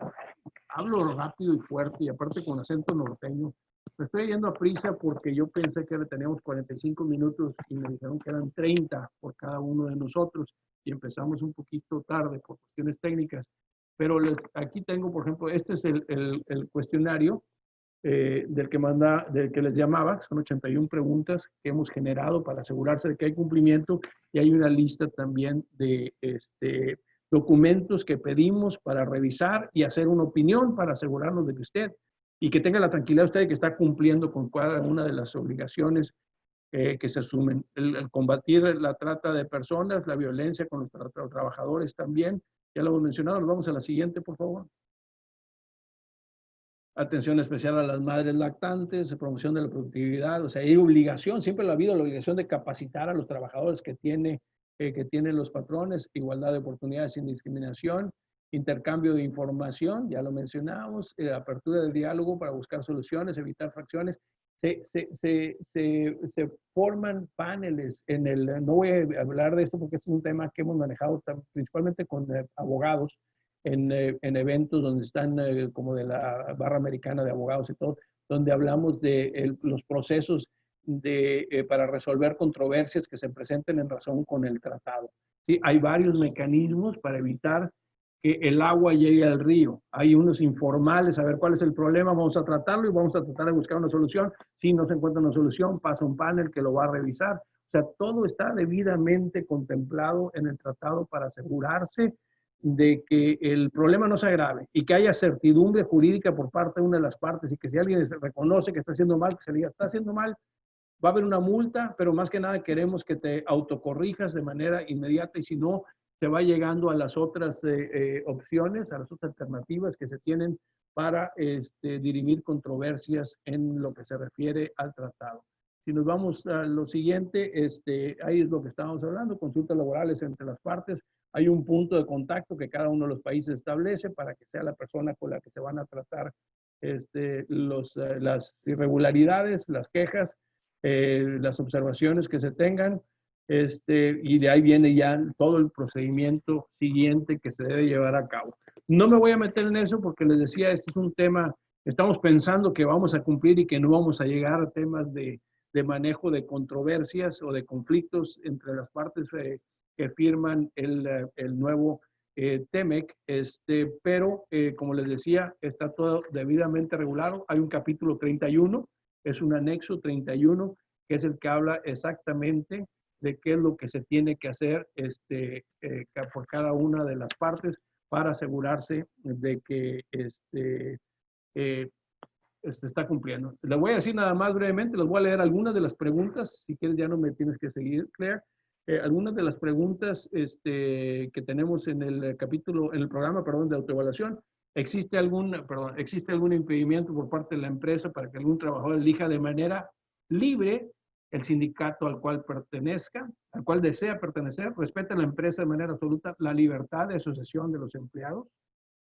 hablo rápido y fuerte y aparte con acento norteño. Me estoy yendo a prisa porque yo pensé que teníamos 45 minutos y me dijeron que eran 30 por cada uno de nosotros y empezamos un poquito tarde por cuestiones técnicas. Pero aquí tengo, por ejemplo, este es el cuestionario del que les llamaba. Son 81 preguntas que hemos generado para asegurarse de que hay cumplimiento y hay una lista también de documentos que pedimos para revisar y hacer una opinión para asegurarnos de que usted y que tenga la tranquilidad usted de que está cumpliendo con cada una de las obligaciones que se asumen. El combatir la trata de personas, la violencia con los trabajadores también, ya lo hemos mencionado. Nos vamos a la siguiente, por favor. Atención especial a las madres lactantes, promoción de la productividad, o sea, hay obligación, siempre ha habido la obligación de capacitar a los trabajadores que tienen los patrones, igualdad de oportunidades sin discriminación, intercambio de información, ya lo mencionamos, apertura del diálogo para buscar soluciones, evitar fracciones. Se forman paneles no voy a hablar de esto porque es un tema que hemos manejado principalmente con abogados, en eventos donde están como de la barra americana de abogados y todo, donde hablamos de los procesos para resolver controversias que se presenten en razón con el tratado. ¿Sí? Hay varios mecanismos para evitar que el agua llegue al río. Hay unos informales, a ver cuál es el problema, vamos a tratarlo y vamos a tratar de buscar una solución. Si no se encuentra una solución, pasa un panel que lo va a revisar. O sea, todo está debidamente contemplado en el tratado para asegurarse de que el problema no se agrave y que haya certidumbre jurídica por parte de una de las partes y que si alguien reconoce que está haciendo mal, que se le diga, está haciendo mal, va a haber una multa, pero más que nada queremos que te autocorrijas de manera inmediata y si no, se va llegando a las otras opciones, a las otras alternativas que se tienen para dirimir controversias en lo que se refiere al tratado. Si nos vamos a lo siguiente, ahí es lo que estábamos hablando, consultas laborales entre las partes. Hay un punto de contacto que cada uno de los países establece para que sea la persona con la que se van a tratar las irregularidades, las quejas, las observaciones que se tengan, y de ahí viene ya todo el procedimiento siguiente que se debe llevar a cabo. No me voy a meter en eso porque les decía, este es un tema, estamos pensando que vamos a cumplir y que no vamos a llegar a temas de manejo de controversias o de conflictos entre las partes que firman el nuevo TEMEC, pero como les decía, está todo debidamente regulado. Hay un capítulo 31, es un anexo 31, que es el que habla exactamente de qué es lo que se tiene que hacer por cada una de las partes para asegurarse de que se está cumpliendo. Les voy a decir nada más brevemente, les voy a leer algunas de las preguntas, si quieres ya no me tienes que seguir, Claire. Algunas de las preguntas que tenemos en el capítulo, en el programa, perdón, de autoevaluación. ¿Existe algún impedimento por parte de la empresa para que algún trabajador elija de manera libre el sindicato al cual pertenezca, al cual desea pertenecer? ¿Respeta la empresa de manera absoluta la libertad de asociación de los empleados?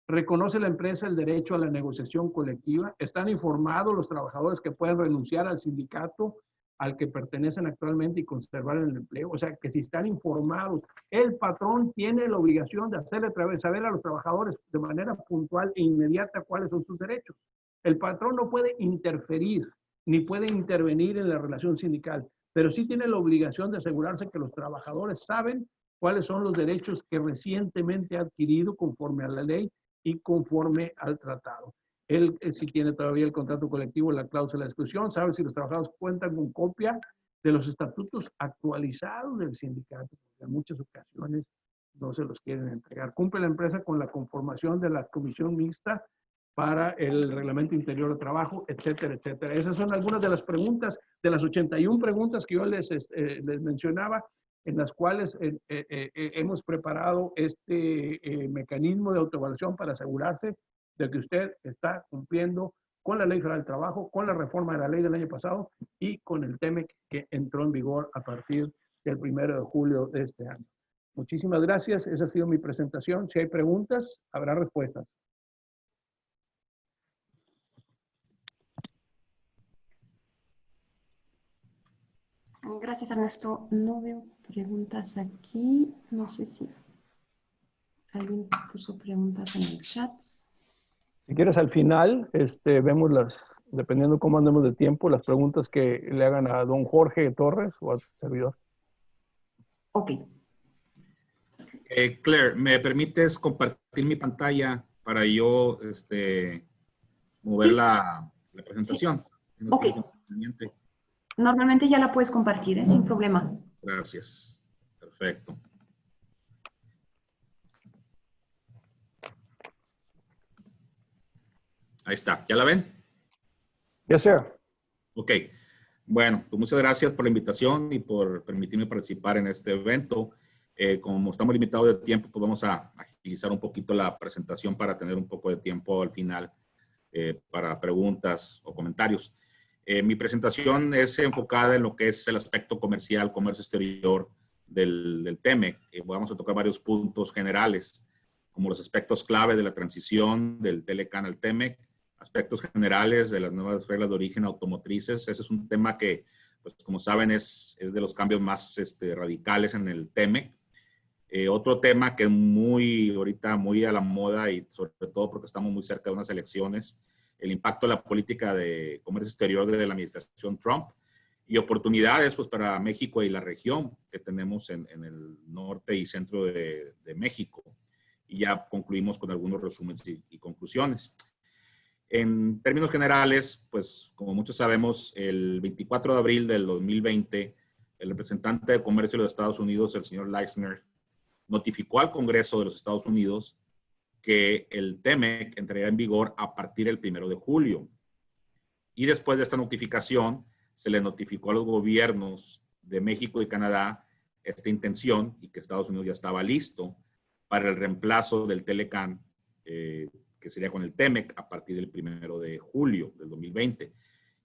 ¿Reconoce la empresa el derecho a la negociación colectiva? ¿Están informados los trabajadores que pueden renunciar al sindicato al que pertenecen actualmente y conservar el empleo? O sea, que si están informados, el patrón tiene la obligación de hacerle saber a los trabajadores de manera puntual e inmediata cuáles son sus derechos. El patrón no puede interferir ni puede intervenir en la relación sindical, pero sí tiene la obligación de asegurarse que los trabajadores saben cuáles son los derechos que recientemente ha adquirido conforme a la ley y conforme al tratado. Él si tiene todavía el contrato colectivo, la cláusula de exclusión, sabe si los trabajadores cuentan con copia de los estatutos actualizados del sindicato. En muchas ocasiones no se los quieren entregar. Cumple la empresa con la conformación de la comisión mixta para el reglamento interior de trabajo, etcétera, etcétera. Esas son algunas de las preguntas, de las 81 preguntas que yo les mencionaba, en las cuales hemos preparado este mecanismo de autoevaluación para asegurarse de que usted está cumpliendo con la Ley Federal del Trabajo, con la reforma de la ley del año pasado y con el TEMEC que entró en vigor a partir del 1 de julio de este año. Muchísimas gracias. Esa ha sido mi presentación. Si hay preguntas, habrá respuestas. Gracias, Ernesto. No veo preguntas aquí. No sé si alguien puso preguntas en el chat. Si quieres, al final, vemos dependiendo cómo andemos de tiempo, las preguntas que le hagan a don Jorge Torres o al servidor. Ok. Claire, ¿me permites compartir mi pantalla para yo mover Sí. la presentación? Sí. Ok. Normalmente ya la puedes compartir, sin problema. Gracias. Perfecto. Ahí está. ¿Ya la ven? Yes, sir. Ok. Bueno, pues muchas gracias por la invitación y por permitirme participar en este evento. Como estamos limitados de tiempo, pues vamos a agilizar un poquito la presentación para tener un poco de tiempo al final para preguntas o comentarios. Mi presentación es enfocada en lo que es el aspecto comercial, comercio exterior del TEMEC. Vamos a tocar varios puntos generales, como los aspectos clave de la transición del TELECAN al TEMEC, aspectos generales de las nuevas reglas de origen automotrices. Ese es un tema que, pues, como saben, es de los cambios más radicales en el TEMEC. Otro tema que es ahorita muy a la moda y sobre todo porque estamos muy cerca de unas elecciones, el impacto de la política de comercio exterior de la administración Trump y oportunidades pues para México y la región que tenemos en el norte y centro de México. Y ya concluimos con algunos resúmenes y conclusiones. En términos generales, pues como muchos sabemos, el 24 de abril del 2020, el representante de comercio de los Estados Unidos, el señor Leisner, notificó al Congreso de los Estados Unidos que el TEMEC entraría en vigor a partir del 1 de julio. Y después de esta notificación, se le notificó a los gobiernos de México y Canadá esta intención y que Estados Unidos ya estaba listo para el reemplazo del TELECAN, que sería con el TEMEC a partir del 1 de julio del 2020.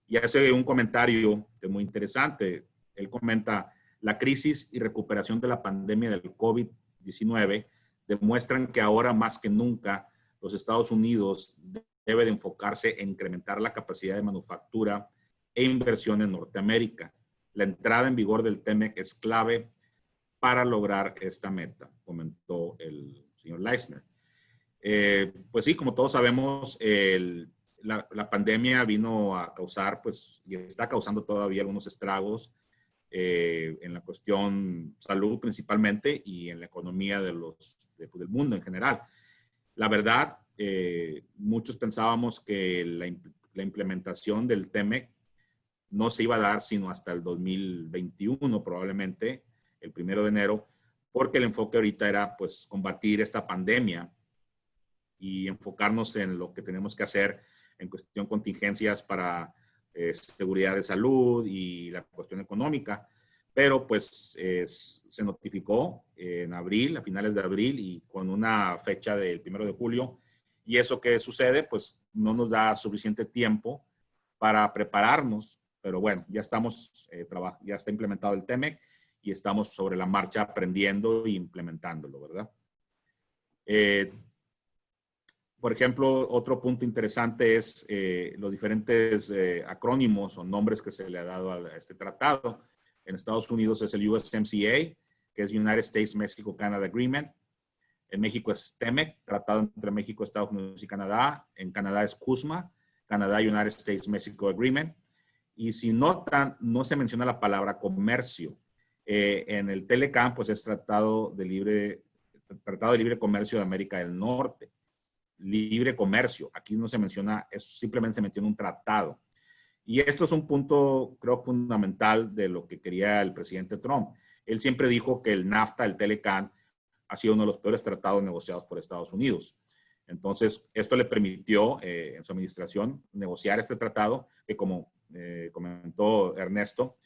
Y hace un comentario que es muy interesante. Él comenta, la crisis y recuperación de la pandemia del COVID-19 demuestran que ahora más que nunca los Estados Unidos debe de enfocarse en incrementar la capacidad de manufactura e inversión en Norteamérica. La entrada en vigor del TEMEC es clave para lograr esta meta, comentó el señor Leisner. Pues sí, como todos sabemos, la pandemia vino a causar, pues, y está causando todavía algunos estragos en la cuestión salud principalmente y en la economía del mundo en general. La verdad, muchos pensábamos que la implementación del TEMEC no se iba a dar sino hasta el 2021, probablemente el 1 de enero, porque el enfoque ahorita era pues combatir esta pandemia y enfocarnos en lo que tenemos que hacer en cuestión de contingencias para seguridad de salud y la cuestión económica. Pero pues se notificó en abril, a finales de abril, y con una fecha del 1 de julio. Y eso que sucede, pues no nos da suficiente tiempo para prepararnos. Pero bueno, ya estamos, ya está implementado el TEMEC y estamos sobre la marcha aprendiendo e implementándolo, ¿verdad? Por ejemplo, otro punto interesante es los diferentes acrónimos o nombres que se le ha dado a este tratado. En Estados Unidos es el USMCA, que es United States Mexico-Canada Agreement. En México es TEMEC, Tratado entre México, Estados Unidos y Canadá. En Canadá es CUSMA, Canadá United States Mexico Agreement. Y si notan, no se menciona la palabra comercio. En el TELECAN, pues es Tratado de Libre Comercio de América del Norte. Libre comercio. Aquí no se menciona, simplemente se menciona un tratado. Y esto es un punto, creo, fundamental de lo que quería el presidente Trump. Él siempre dijo que el NAFTA, el TELECAN, ha sido uno de los peores tratados negociados por Estados Unidos. Entonces, esto le permitió en su administración negociar este tratado que, como comentó Ernesto,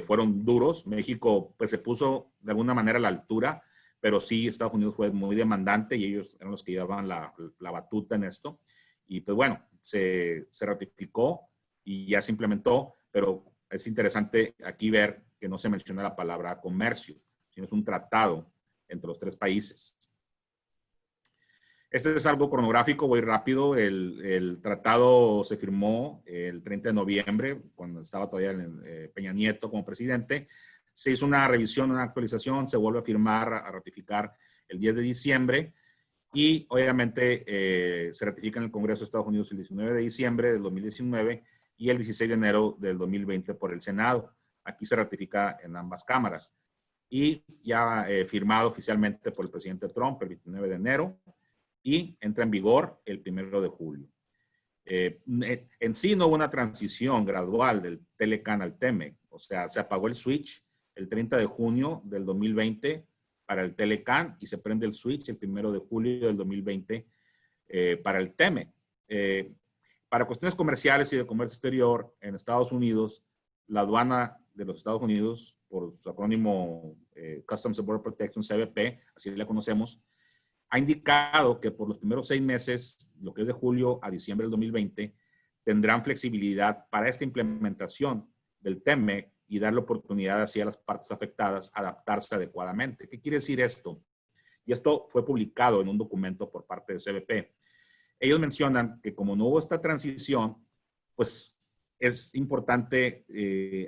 fueron duros. México pues se puso de alguna manera a la altura, pero sí Estados Unidos fue muy demandante y ellos eran los que llevaban la batuta en esto. Y pues bueno, se ratificó y ya se implementó, pero es interesante aquí ver que no se menciona la palabra comercio, sino es un tratado entre los tres países. Este es algo cronográfico, voy rápido. El tratado se firmó el 30 de noviembre, cuando estaba todavía Peña Nieto como presidente. Se hizo una revisión, una actualización, se vuelve a firmar, a ratificar el 10 de diciembre y obviamente se ratifica en el Congreso de Estados Unidos el 19 de diciembre del 2019 y el 16 de enero del 2020 por el Senado. Aquí se ratifica en ambas cámaras y ya firmado oficialmente por el presidente Trump el 29 de enero y entra en vigor el 1 de julio. En sí no hubo una transición gradual del Telecan al TEMEC, o sea, se apagó el switch el 30 de junio del 2020 para el Telecan y se prende el switch el 1 de julio del 2020 para el TEMEC. Para cuestiones comerciales y de comercio exterior en Estados Unidos, la aduana de los Estados Unidos, por su acrónimo Customs and Border Protection, CBP, así la conocemos, ha indicado que por los primeros 6 meses, lo que es de julio a diciembre del 2020, tendrán flexibilidad para esta implementación del TEMEC y darle oportunidad así a las partes afectadas a adaptarse adecuadamente. ¿Qué quiere decir esto? Y esto fue publicado en un documento por parte de CBP. Ellos mencionan que como no hubo esta transición, pues es importante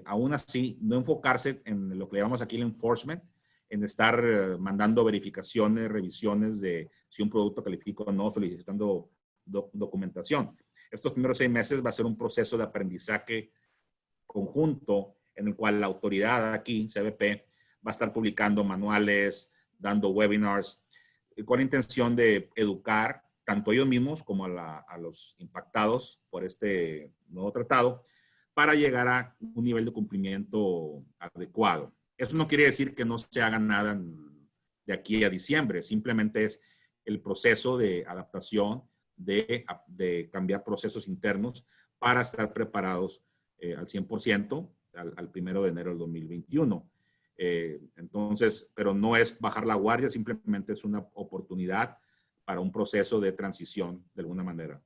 aún así no enfocarse en lo que llamamos aquí el enforcement, en estar mandando verificaciones, revisiones de si un producto califica o no, solicitando documentación. Estos primeros 6 meses va a ser un proceso de aprendizaje conjunto en el cual la autoridad aquí, CBP, va a estar publicando manuales, dando webinars, con la intención de educar tanto ellos mismos como a los impactados por este nuevo tratado para llegar a un nivel de cumplimiento adecuado. Eso no quiere decir que no se haga nada de aquí a diciembre, simplemente es el proceso de adaptación, de cambiar procesos internos para estar preparados al 100% al 1 de enero del 2021. Entonces, pero no es bajar la guardia, simplemente es una oportunidad para un proceso de transición de alguna manera.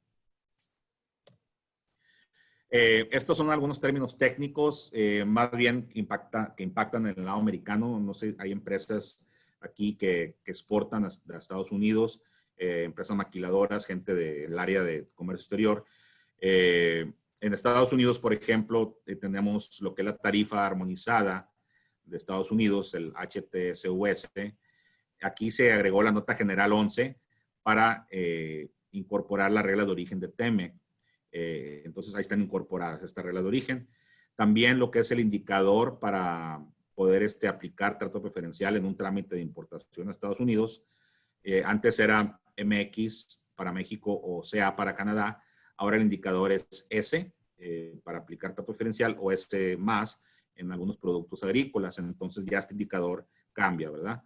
Estos son algunos términos técnicos, más bien que impactan en el lado americano. No sé, hay empresas aquí que exportan a Estados Unidos, empresas maquiladoras, gente del área de comercio exterior. En Estados Unidos, por ejemplo, tenemos lo que es la tarifa armonizada de Estados Unidos, el HTSUS. Aquí se agregó la nota general 11 para incorporar la regla de origen de TEMEC. Entonces ahí están incorporadas estas reglas de origen. También lo que es el indicador para poder aplicar trato preferencial en un trámite de importación a Estados Unidos. Antes era MX para México o CA para Canadá. Ahora el indicador es S para aplicar trato preferencial o S más en algunos productos agrícolas. Entonces ya este indicador cambia, ¿verdad?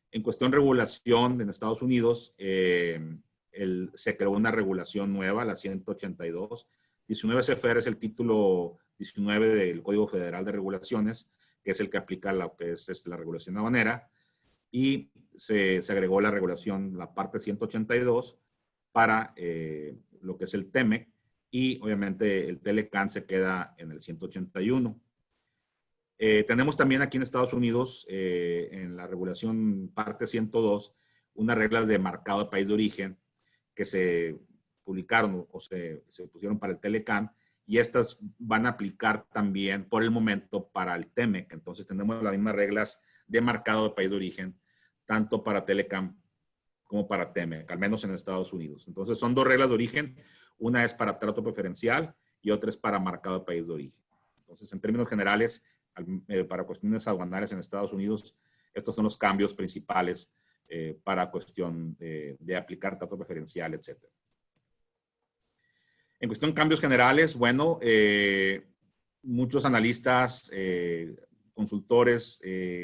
En cuestión de regulación en Estados Unidos, se creó una regulación nueva, la 182. 19 CFR es el título 19 del Código Federal de Regulaciones, que es el que aplica lo que es la regulación aduanera. Y se agregó la regulación, la parte 182, para lo que es el TEMEC. Y obviamente el Telecan se queda en el 181. Tenemos también aquí en Estados Unidos, en la regulación parte 102, unas reglas de marcado de país de origen que se publicaron o se pusieron para el Telecan y estas van a aplicar también por el momento para el TEMEC. Entonces tenemos las mismas reglas de marcado de país de origen, tanto para Telecan como para TEMEC, al menos en Estados Unidos. Entonces son 2 reglas de origen, una es para trato preferencial y otra es para marcado de país de origen. Entonces, en términos generales, para cuestiones aduanales en Estados Unidos, estos son los cambios principales para cuestión de aplicar trato preferencial, etc. En cuestión de cambios generales, bueno, muchos analistas, consultores,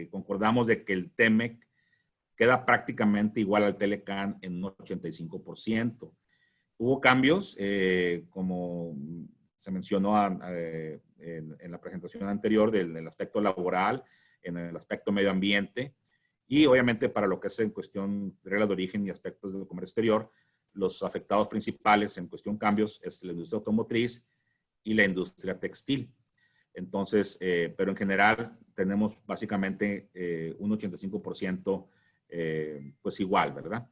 concordamos de que el TEMEC queda prácticamente igual al Telecan en un 85%. Hubo cambios, como se mencionó en la presentación anterior, del aspecto laboral, en el aspecto medio ambiente, y obviamente para lo que es en cuestión de reglas de origen y aspectos del comercio exterior, los afectados principales en cuestión cambios es la industria automotriz y la industria textil. Entonces, pero en general tenemos básicamente un 85% pues igual, ¿verdad?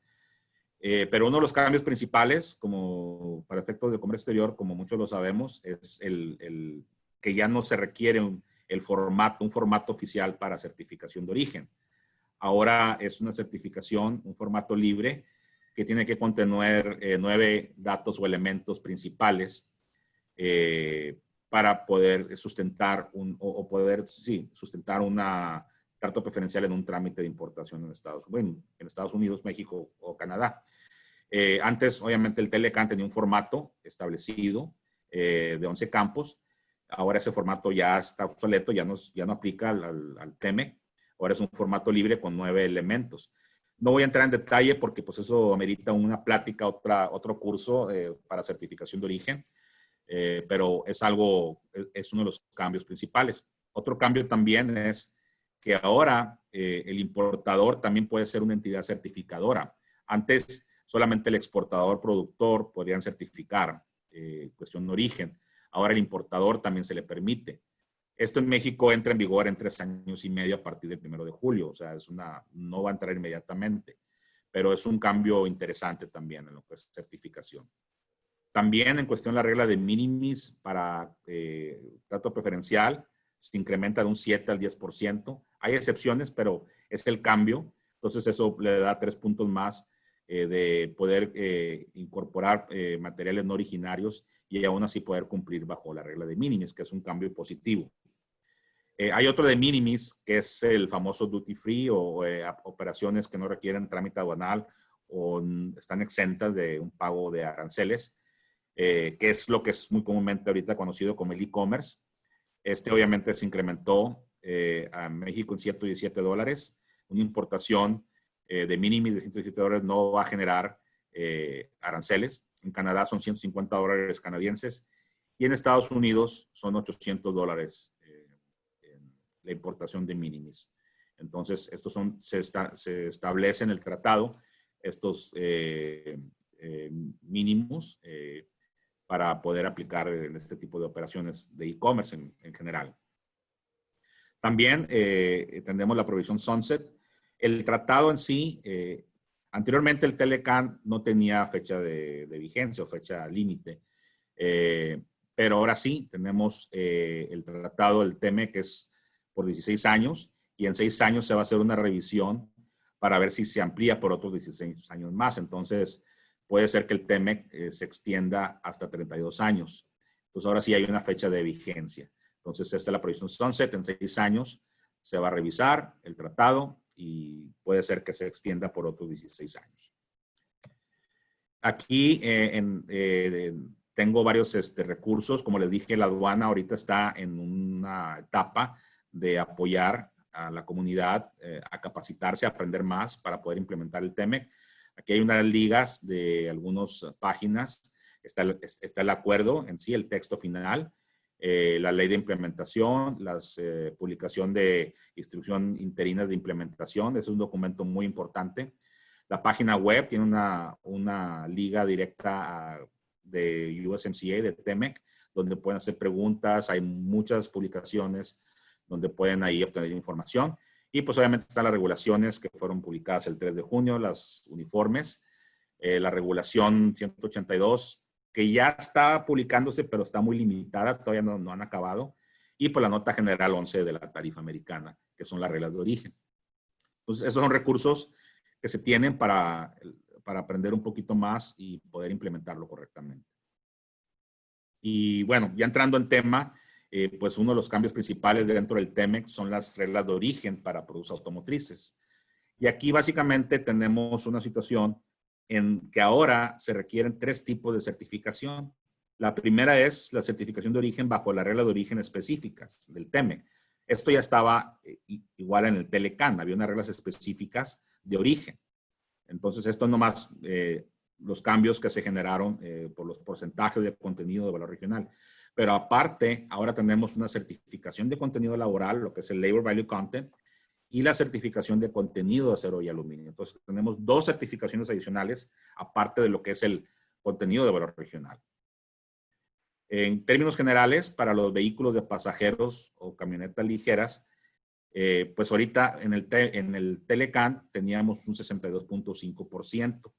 Pero uno de los cambios principales, como para efectos de comercio exterior, como muchos lo sabemos, es el que ya no se requiere un formato oficial para certificación de origen. Ahora es una certificación, un formato libre, que tiene que contener 9 datos o elementos principales para poder sustentar sustentar una trato preferencial en un trámite de importación en Estados Unidos, México o Canadá. Antes, obviamente, el Telecan tenía un formato establecido de 11 campos. Ahora ese formato ya está obsoleto, ya no aplica al TEMEC. Ahora es un formato libre con 9 elementos. No voy a entrar en detalle porque pues eso amerita una plática, otro curso para certificación de origen, pero es uno de los cambios principales. Otro cambio también es que ahora el importador también puede ser una entidad certificadora. Antes solamente el exportador productor podrían certificar cuestión de origen. Ahora el importador también se le permite. Esto en México entra en vigor en 3 años y medio a partir del 1 de julio. O sea, no va a entrar inmediatamente, pero es un cambio interesante también en lo que es certificación. También en cuestión de la regla de minimis para trato preferencial, se incrementa de un 7 al 10%. Hay excepciones, pero es el cambio. Entonces eso le da 3 puntos más de poder incorporar materiales no originarios y aún así poder cumplir bajo la regla de minimis, que es un cambio positivo. Hay otro de minimis, que es el famoso duty free o operaciones que no requieren trámite aduanal o están exentas de un pago de aranceles, que es lo que es muy comúnmente ahorita conocido como el e-commerce. Obviamente se incrementó a México en $117. Una importación de minimis de $117 no va a generar aranceles. En Canadá son $150 canadienses y en Estados Unidos son $800 la importación de minimis. Entonces, se establece en el tratado estos mínimos para poder aplicar en este tipo de operaciones de e-commerce en general. También tenemos la provisión Sunset. El tratado en sí, anteriormente el Telecan no tenía fecha de vigencia o fecha límite, pero ahora sí tenemos el tratado del TEMEC, que es por 16 años, y en 6 años se va a hacer una revisión para ver si se amplía por otros 16 años más. Entonces, puede ser que el TEMEC se extienda hasta 32 años. Entonces, ahora sí hay una fecha de vigencia. Entonces, esta es la provisión Sunset. En 6 años se va a revisar el tratado y puede ser que se extienda por otros 16 años. Aquí tengo varios recursos. Como les dije, la aduana ahorita está en una etapa de apoyar a la comunidad a capacitarse, a aprender más para poder implementar el TEMEC. Aquí hay unas ligas de algunas páginas. Está el acuerdo en sí, el texto final, la ley de implementación, la publicación de instrucción interinas de implementación. Es un documento muy importante. La página web tiene una liga directa de USMCA, de TEMEC, donde pueden hacer preguntas. Hay muchas publicaciones donde pueden ahí obtener información. Y pues obviamente están las regulaciones que fueron publicadas el 3 de junio, las uniformes, la regulación 182, que ya está publicándose, pero está muy limitada, todavía no han acabado. Y pues la nota general 11 de la tarifa americana, que son las reglas de origen. Entonces, esos son recursos que se tienen para aprender un poquito más y poder implementarlo correctamente. Y bueno, ya entrando en tema, pues uno de los cambios principales dentro del TEMEC son las reglas de origen para productos automotrices. Y aquí básicamente tenemos una situación en que ahora se requieren 3 tipos de certificación. La primera es la certificación de origen bajo las reglas de origen específicas del TEMEC. Esto ya estaba igual en el Telecan, había unas reglas específicas de origen. Entonces, esto nomás los cambios que se generaron por los porcentajes de contenido de valor regional. Pero aparte, ahora tenemos una certificación de contenido laboral, lo que es el Labor Value Content, y la certificación de contenido de acero y aluminio. Entonces, tenemos 2 certificaciones adicionales, aparte de lo que es el contenido de valor regional. En términos generales, para los vehículos de pasajeros o camionetas ligeras, pues ahorita en el Telecan teníamos un 62.5%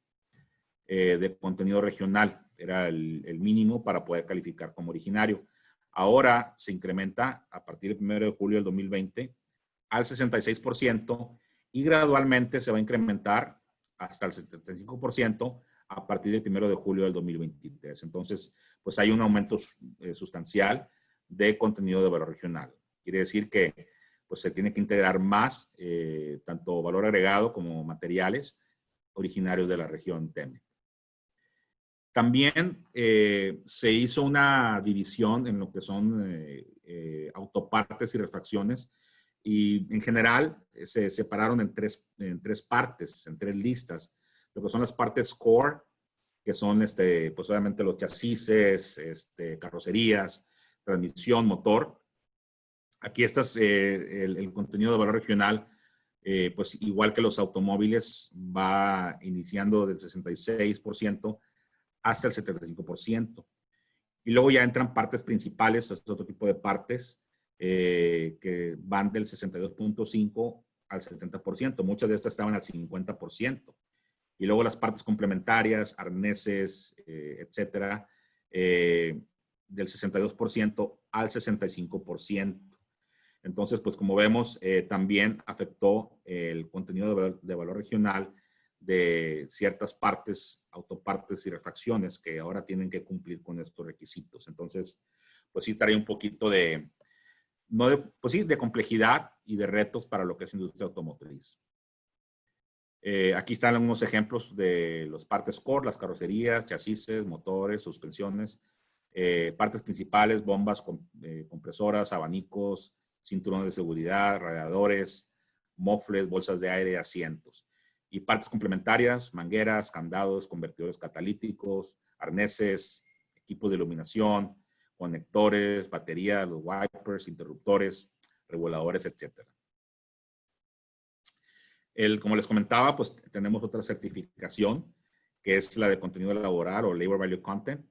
de contenido regional. Era el mínimo para poder calificar como originario. Ahora se incrementa a partir del 1 de julio del 2020 al 66% y gradualmente se va a incrementar hasta el 75% a partir del 1 de julio del 2023. Entonces, pues hay un aumento sustancial de contenido de valor regional. Quiere decir que pues se tiene que integrar más, tanto valor agregado como materiales originarios de la región TEMEC. También se hizo una división en lo que son autopartes y refacciones, y en general se separaron en tres partes, en 3 listas. Lo que son las partes core, que son pues obviamente los chasis, carrocerías, transmisión, motor. Aquí el contenido de valor regional, pues igual que los automóviles, va iniciando del 66% hasta el 75%. Y luego ya entran partes principales, es otro tipo de partes, que van del 62.5 al 70%. Muchas de estas estaban al 50%. Y luego las partes complementarias, arneses, etcétera, del 62% al 65%. Entonces, pues como vemos, también afectó el contenido de valor regional de ciertas partes, autopartes y refacciones que ahora tienen que cumplir con estos requisitos. Entonces, pues sí trae un poquito de complejidad y de retos para lo que es industria automotriz. Aquí están algunos ejemplos de las partes core, las carrocerías, chasis, motores, suspensiones, partes principales, bombas, compresoras, abanicos, cinturones de seguridad, radiadores, mofles, bolsas de aire, asientos. Y partes complementarias, mangueras, candados, convertidores catalíticos, arneses, equipos de iluminación, conectores, batería, los wipers, interruptores, reguladores, etc. Como les comentaba, pues tenemos otra certificación, que es la de contenido laboral o Labor Value Content,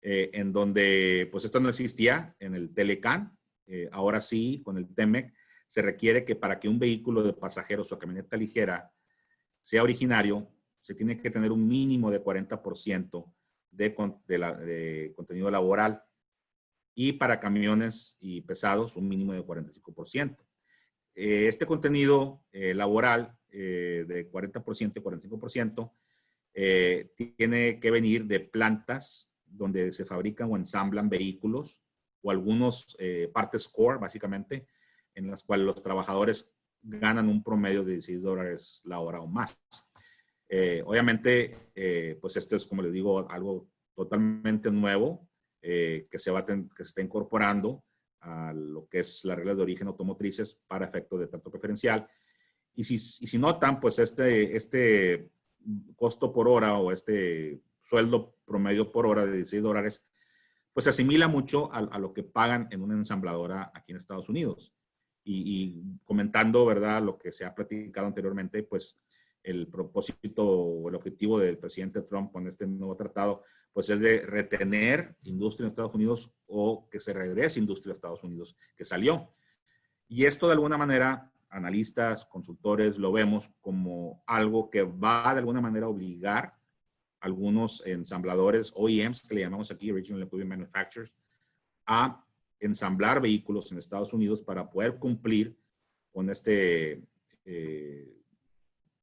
en donde pues esto no existía en el Telecan. Ahora sí, con el TEMEC, se requiere que para que un vehículo de pasajeros o camioneta ligera sea originario, se tiene que tener un mínimo de 40% de contenido laboral, y para camiones y pesados un mínimo de 45%. Este contenido laboral de 40% y 45% tiene que venir de plantas donde se fabrican o ensamblan vehículos o algunos partes core, básicamente, en las cuales los trabajadores ganan un promedio de $16 la hora o más. Obviamente, pues esto es, como les digo, algo totalmente nuevo que se está incorporando a lo que es las reglas de origen automotrices para efectos de trato preferencial. Y si notan, pues este costo por hora o este sueldo promedio por hora de $16, pues se asimila mucho a lo que pagan en una ensambladora aquí en Estados Unidos. Y comentando, ¿verdad?, lo que se ha platicado anteriormente, pues el propósito o el objetivo del presidente Trump con este nuevo tratado, pues es de retener industria en Estados Unidos o que se regrese industria a Estados Unidos que salió. Y esto de alguna manera, analistas, consultores, lo vemos como algo que va de alguna manera a obligar a algunos ensambladores, OEMs, que le llamamos aquí, Original Equipment Manufacturers, a ensamblar vehículos en Estados Unidos para poder cumplir con este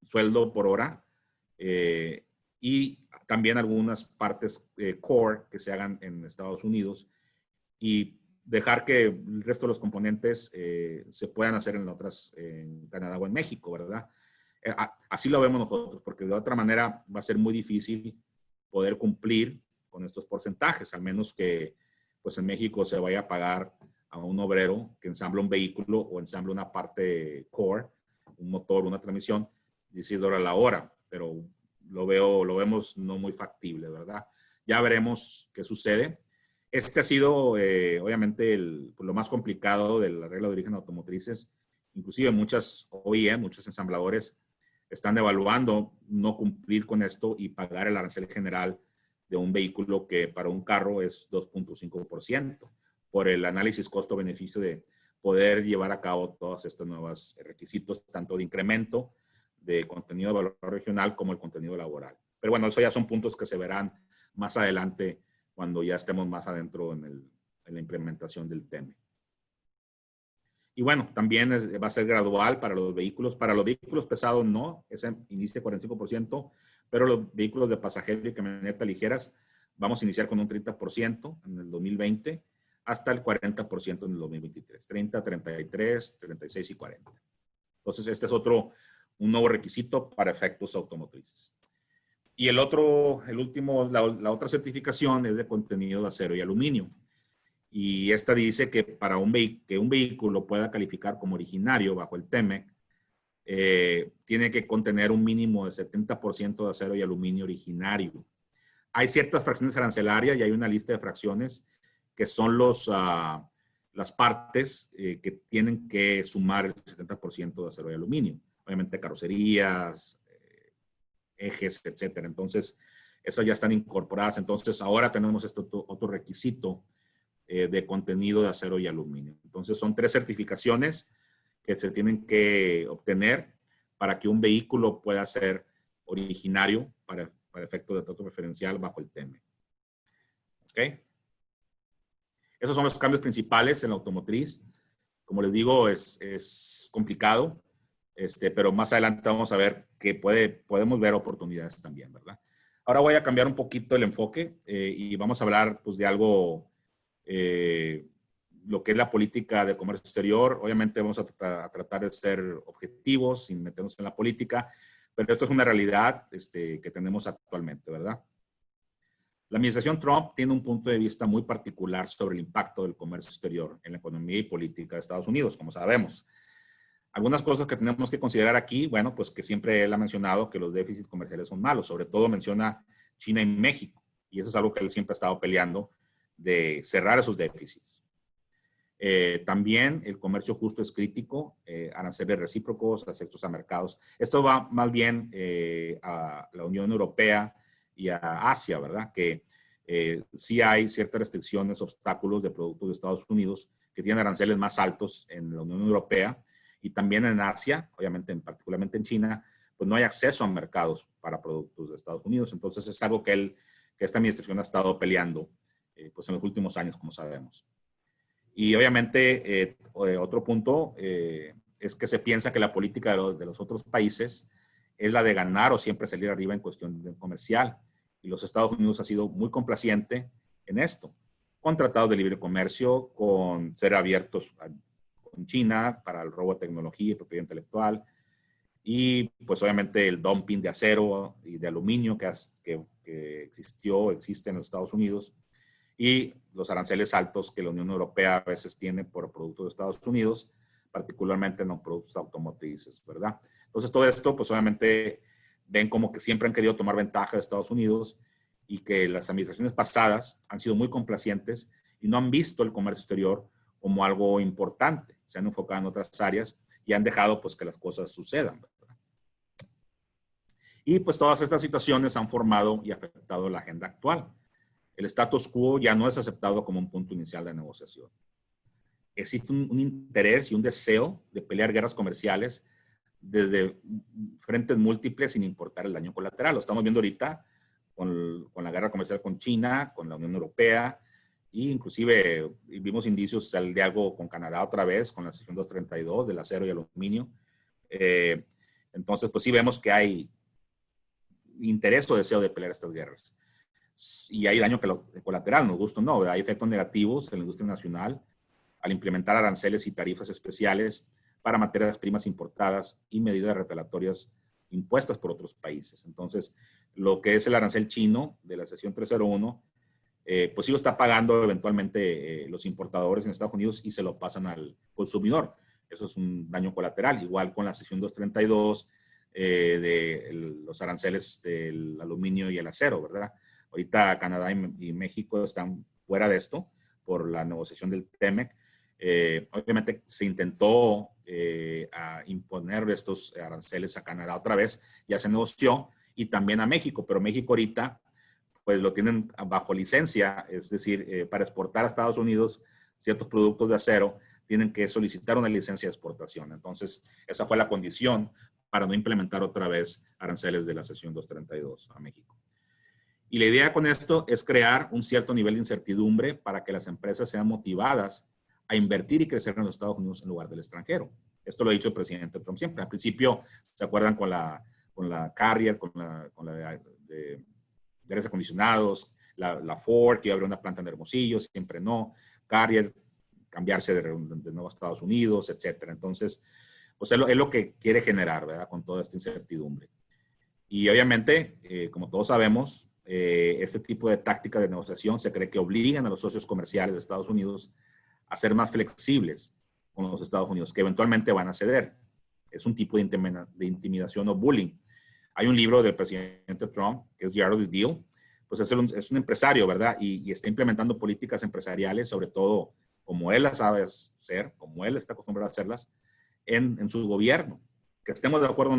sueldo por hora, y también algunas partes core que se hagan en Estados Unidos, y dejar que el resto de los componentes se puedan hacer en Canadá o en México, ¿verdad? Así lo vemos nosotros, porque de otra manera va a ser muy difícil poder cumplir con estos porcentajes, al menos que pues en México se vaya a pagar a un obrero que ensambla un vehículo o ensambla una parte core, un motor, una transmisión, $16 la hora, pero lo vemos no muy factible, ¿verdad? Ya veremos qué sucede. Este ha sido, obviamente, lo más complicado de la regla de origen automotrices. Inclusive muchas OEM, muchos ensambladores, están evaluando no cumplir con esto y pagar el arancel general de un vehículo que para un carro es 2.5% por el análisis costo-beneficio de poder llevar a cabo todos estos nuevos requisitos, tanto de incremento de contenido de valor regional como el contenido laboral. Pero bueno, eso ya son puntos que se verán más adelante cuando ya estemos más adentro en la implementación del TEME. Y bueno, también va a ser gradual para los vehículos. Para los vehículos pesados no, ese inicia 45%, pero los vehículos de pasajero y camionetas ligeras vamos a iniciar con un 30% en el 2020 hasta el 40% en el 2023. 30, 33, 36 y 40. Entonces, este es un nuevo requisito para efectos automotrices. Y la otra certificación es de contenido de acero y aluminio. Y esta dice que para que un vehículo pueda calificar como originario bajo el TEMEC, tiene que contener un mínimo de 70% de acero y aluminio originario. Hay ciertas fracciones arancelarias y hay una lista de fracciones que son las partes que tienen que sumar el 70% de acero y aluminio. Obviamente carrocerías, ejes, etcétera. Entonces, esas ya están incorporadas. Entonces, ahora tenemos este otro requisito de contenido de acero y aluminio. Entonces, son 3 certificaciones que se tienen que obtener para que un vehículo pueda ser originario para efectos de trato preferencial bajo el TEME. ¿Ok? Esos son los cambios principales en la automotriz. Como les digo, es complicado, pero más adelante vamos a ver que podemos ver oportunidades también, ¿verdad? Ahora voy a cambiar un poquito el enfoque y vamos a hablar pues, de algo, lo que es la política de comercio exterior. Obviamente vamos a tratar de ser objetivos sin meternos en la política, pero esto es una realidad que tenemos actualmente, ¿verdad? La administración Trump tiene un punto de vista muy particular sobre el impacto del comercio exterior en la economía y política de Estados Unidos, como sabemos. Algunas cosas que tenemos que considerar aquí, bueno, pues que siempre él ha mencionado que los déficits comerciales son malos, sobre todo menciona China y México, y eso es algo que él siempre ha estado peleando, de cerrar esos déficits. También el comercio justo es crítico, aranceles recíprocos, accesos a mercados. Esto va más bien a la Unión Europea y a Asia, ¿verdad? Que sí hay ciertas restricciones, obstáculos de productos de Estados Unidos que tienen aranceles más altos en la Unión Europea y también en Asia, obviamente, particularmente en China, pues no hay acceso a mercados para productos de Estados Unidos. Entonces es algo que esta administración ha estado peleando pues en los últimos años, como sabemos. Y obviamente otro punto es que se piensa que la política de los otros países es la de ganar o siempre salir arriba en cuestión comercial. Y los Estados Unidos ha sido muy complaciente en esto, con tratados de libre comercio, con ser abiertos con China para el robo de tecnología y propiedad intelectual, y pues obviamente el dumping de acero y de aluminio que existe en los Estados Unidos, y los aranceles altos que la Unión Europea a veces tiene por productos de Estados Unidos, particularmente en los productos automotrices, ¿verdad? Entonces todo esto, pues obviamente ven como que siempre han querido tomar ventaja de Estados Unidos y que las administraciones pasadas han sido muy complacientes y no han visto el comercio exterior como algo importante. Se han enfocado en otras áreas y han dejado pues que las cosas sucedan, ¿verdad? Y pues todas estas situaciones han formado y afectado la agenda actual. El status quo ya no es aceptado como un punto inicial de negociación. Existe un interés y un deseo de pelear guerras comerciales desde frentes múltiples sin importar el daño colateral. Lo estamos viendo ahorita con la guerra comercial con China, con la Unión Europea, e inclusive vimos indicios de algo con Canadá otra vez, con la sección 232 del acero y aluminio. Entonces, pues sí vemos que hay interés o deseo de pelear estas guerras. Y hay daño colateral, nos gusta o no, hay efectos negativos en la industria nacional al implementar aranceles y tarifas especiales para materias primas importadas y medidas retaliatorias impuestas por otros países. Entonces, lo que es el arancel chino de la sección 301, pues sí lo está pagando eventualmente los importadores en Estados Unidos y se lo pasan al consumidor. Eso es un daño colateral. Igual con la sección 232 los aranceles del aluminio y el acero, ¿verdad? Ahorita Canadá y México están fuera de esto por la negociación del TEMEC. Obviamente se intentó imponer estos aranceles a Canadá otra vez, ya se negoció, y también a México, pero México ahorita pues lo tienen bajo licencia, es decir, para exportar a Estados Unidos ciertos productos de acero, tienen que solicitar una licencia de exportación. Entonces, esa fue la condición para no implementar otra vez aranceles de la sesión 232 a México. Y la idea con esto es crear un cierto nivel de incertidumbre para que las empresas sean motivadas a invertir y crecer en los Estados Unidos en lugar del extranjero. Esto lo ha dicho el presidente Trump siempre. Al principio, ¿se acuerdan con la Carrier, con la de aires acondicionados, la Ford, que iba a abrir una planta en Hermosillo, siempre no, Carrier, cambiarse de nuevo a Estados Unidos, etcétera. Entonces, pues es lo que quiere generar, ¿verdad? Con toda esta incertidumbre. Y obviamente, como todos sabemos, este tipo de tácticas de negociación se cree que obligan a los socios comerciales de Estados Unidos a ser más flexibles con los Estados Unidos, que eventualmente van a ceder. Es un tipo de intimidación o bullying. Hay un libro del presidente Trump, que es The Art of the Deal, pues es un empresario, ¿verdad? Y está implementando políticas empresariales, sobre todo como él las sabe hacer, como él está acostumbrado a hacerlas, en su gobierno. Que estemos de acuerdo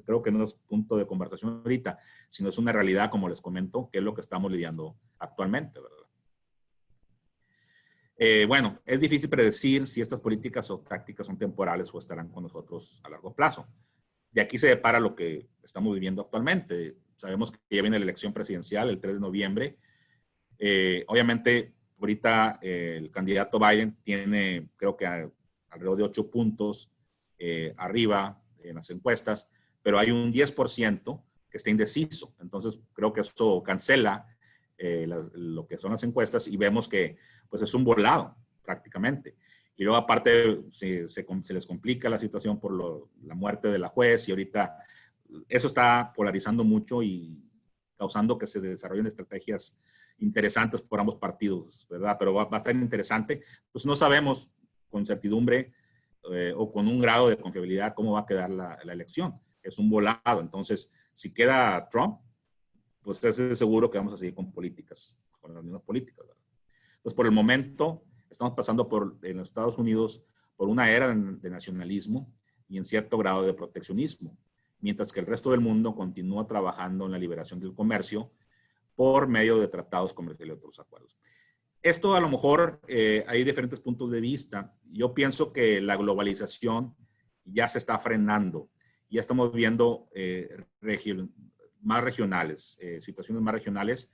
creo que no es punto de conversación ahorita, sino es una realidad, como les comento, que es lo que estamos lidiando actualmente, ¿verdad? Bueno, es difícil predecir si estas políticas o tácticas son temporales o estarán con nosotros a largo plazo. De aquí se depara lo que estamos viviendo actualmente. Sabemos que ya viene la elección presidencial el 3 de noviembre. Obviamente, ahorita el candidato Biden tiene, creo que alrededor de 8 puntos arriba en las encuestas, pero hay un 10% que está indeciso. Entonces, creo que eso cancela lo que son las encuestas y vemos que pues es un volado prácticamente. Y luego aparte se les complica la situación por la muerte de la juez y ahorita eso está polarizando mucho y causando que se desarrollen estrategias interesantes por ambos partidos, ¿verdad? Pero va a estar interesante. Pues no sabemos con certidumbre o con un grado de confiabilidad cómo va a quedar la elección. Es un volado. Entonces, si queda Trump, pues es seguro que vamos a seguir con políticas, con las mismas políticas, ¿verdad? Entonces, por el momento, estamos pasando en los Estados Unidos por una era de nacionalismo y en cierto grado de proteccionismo, mientras que el resto del mundo continúa trabajando en la liberación del comercio por medio de tratados comerciales y otros acuerdos. Esto a lo mejor hay diferentes puntos de vista. Yo pienso que la globalización ya se está frenando. Ya estamos viendo más regionales, situaciones más regionales.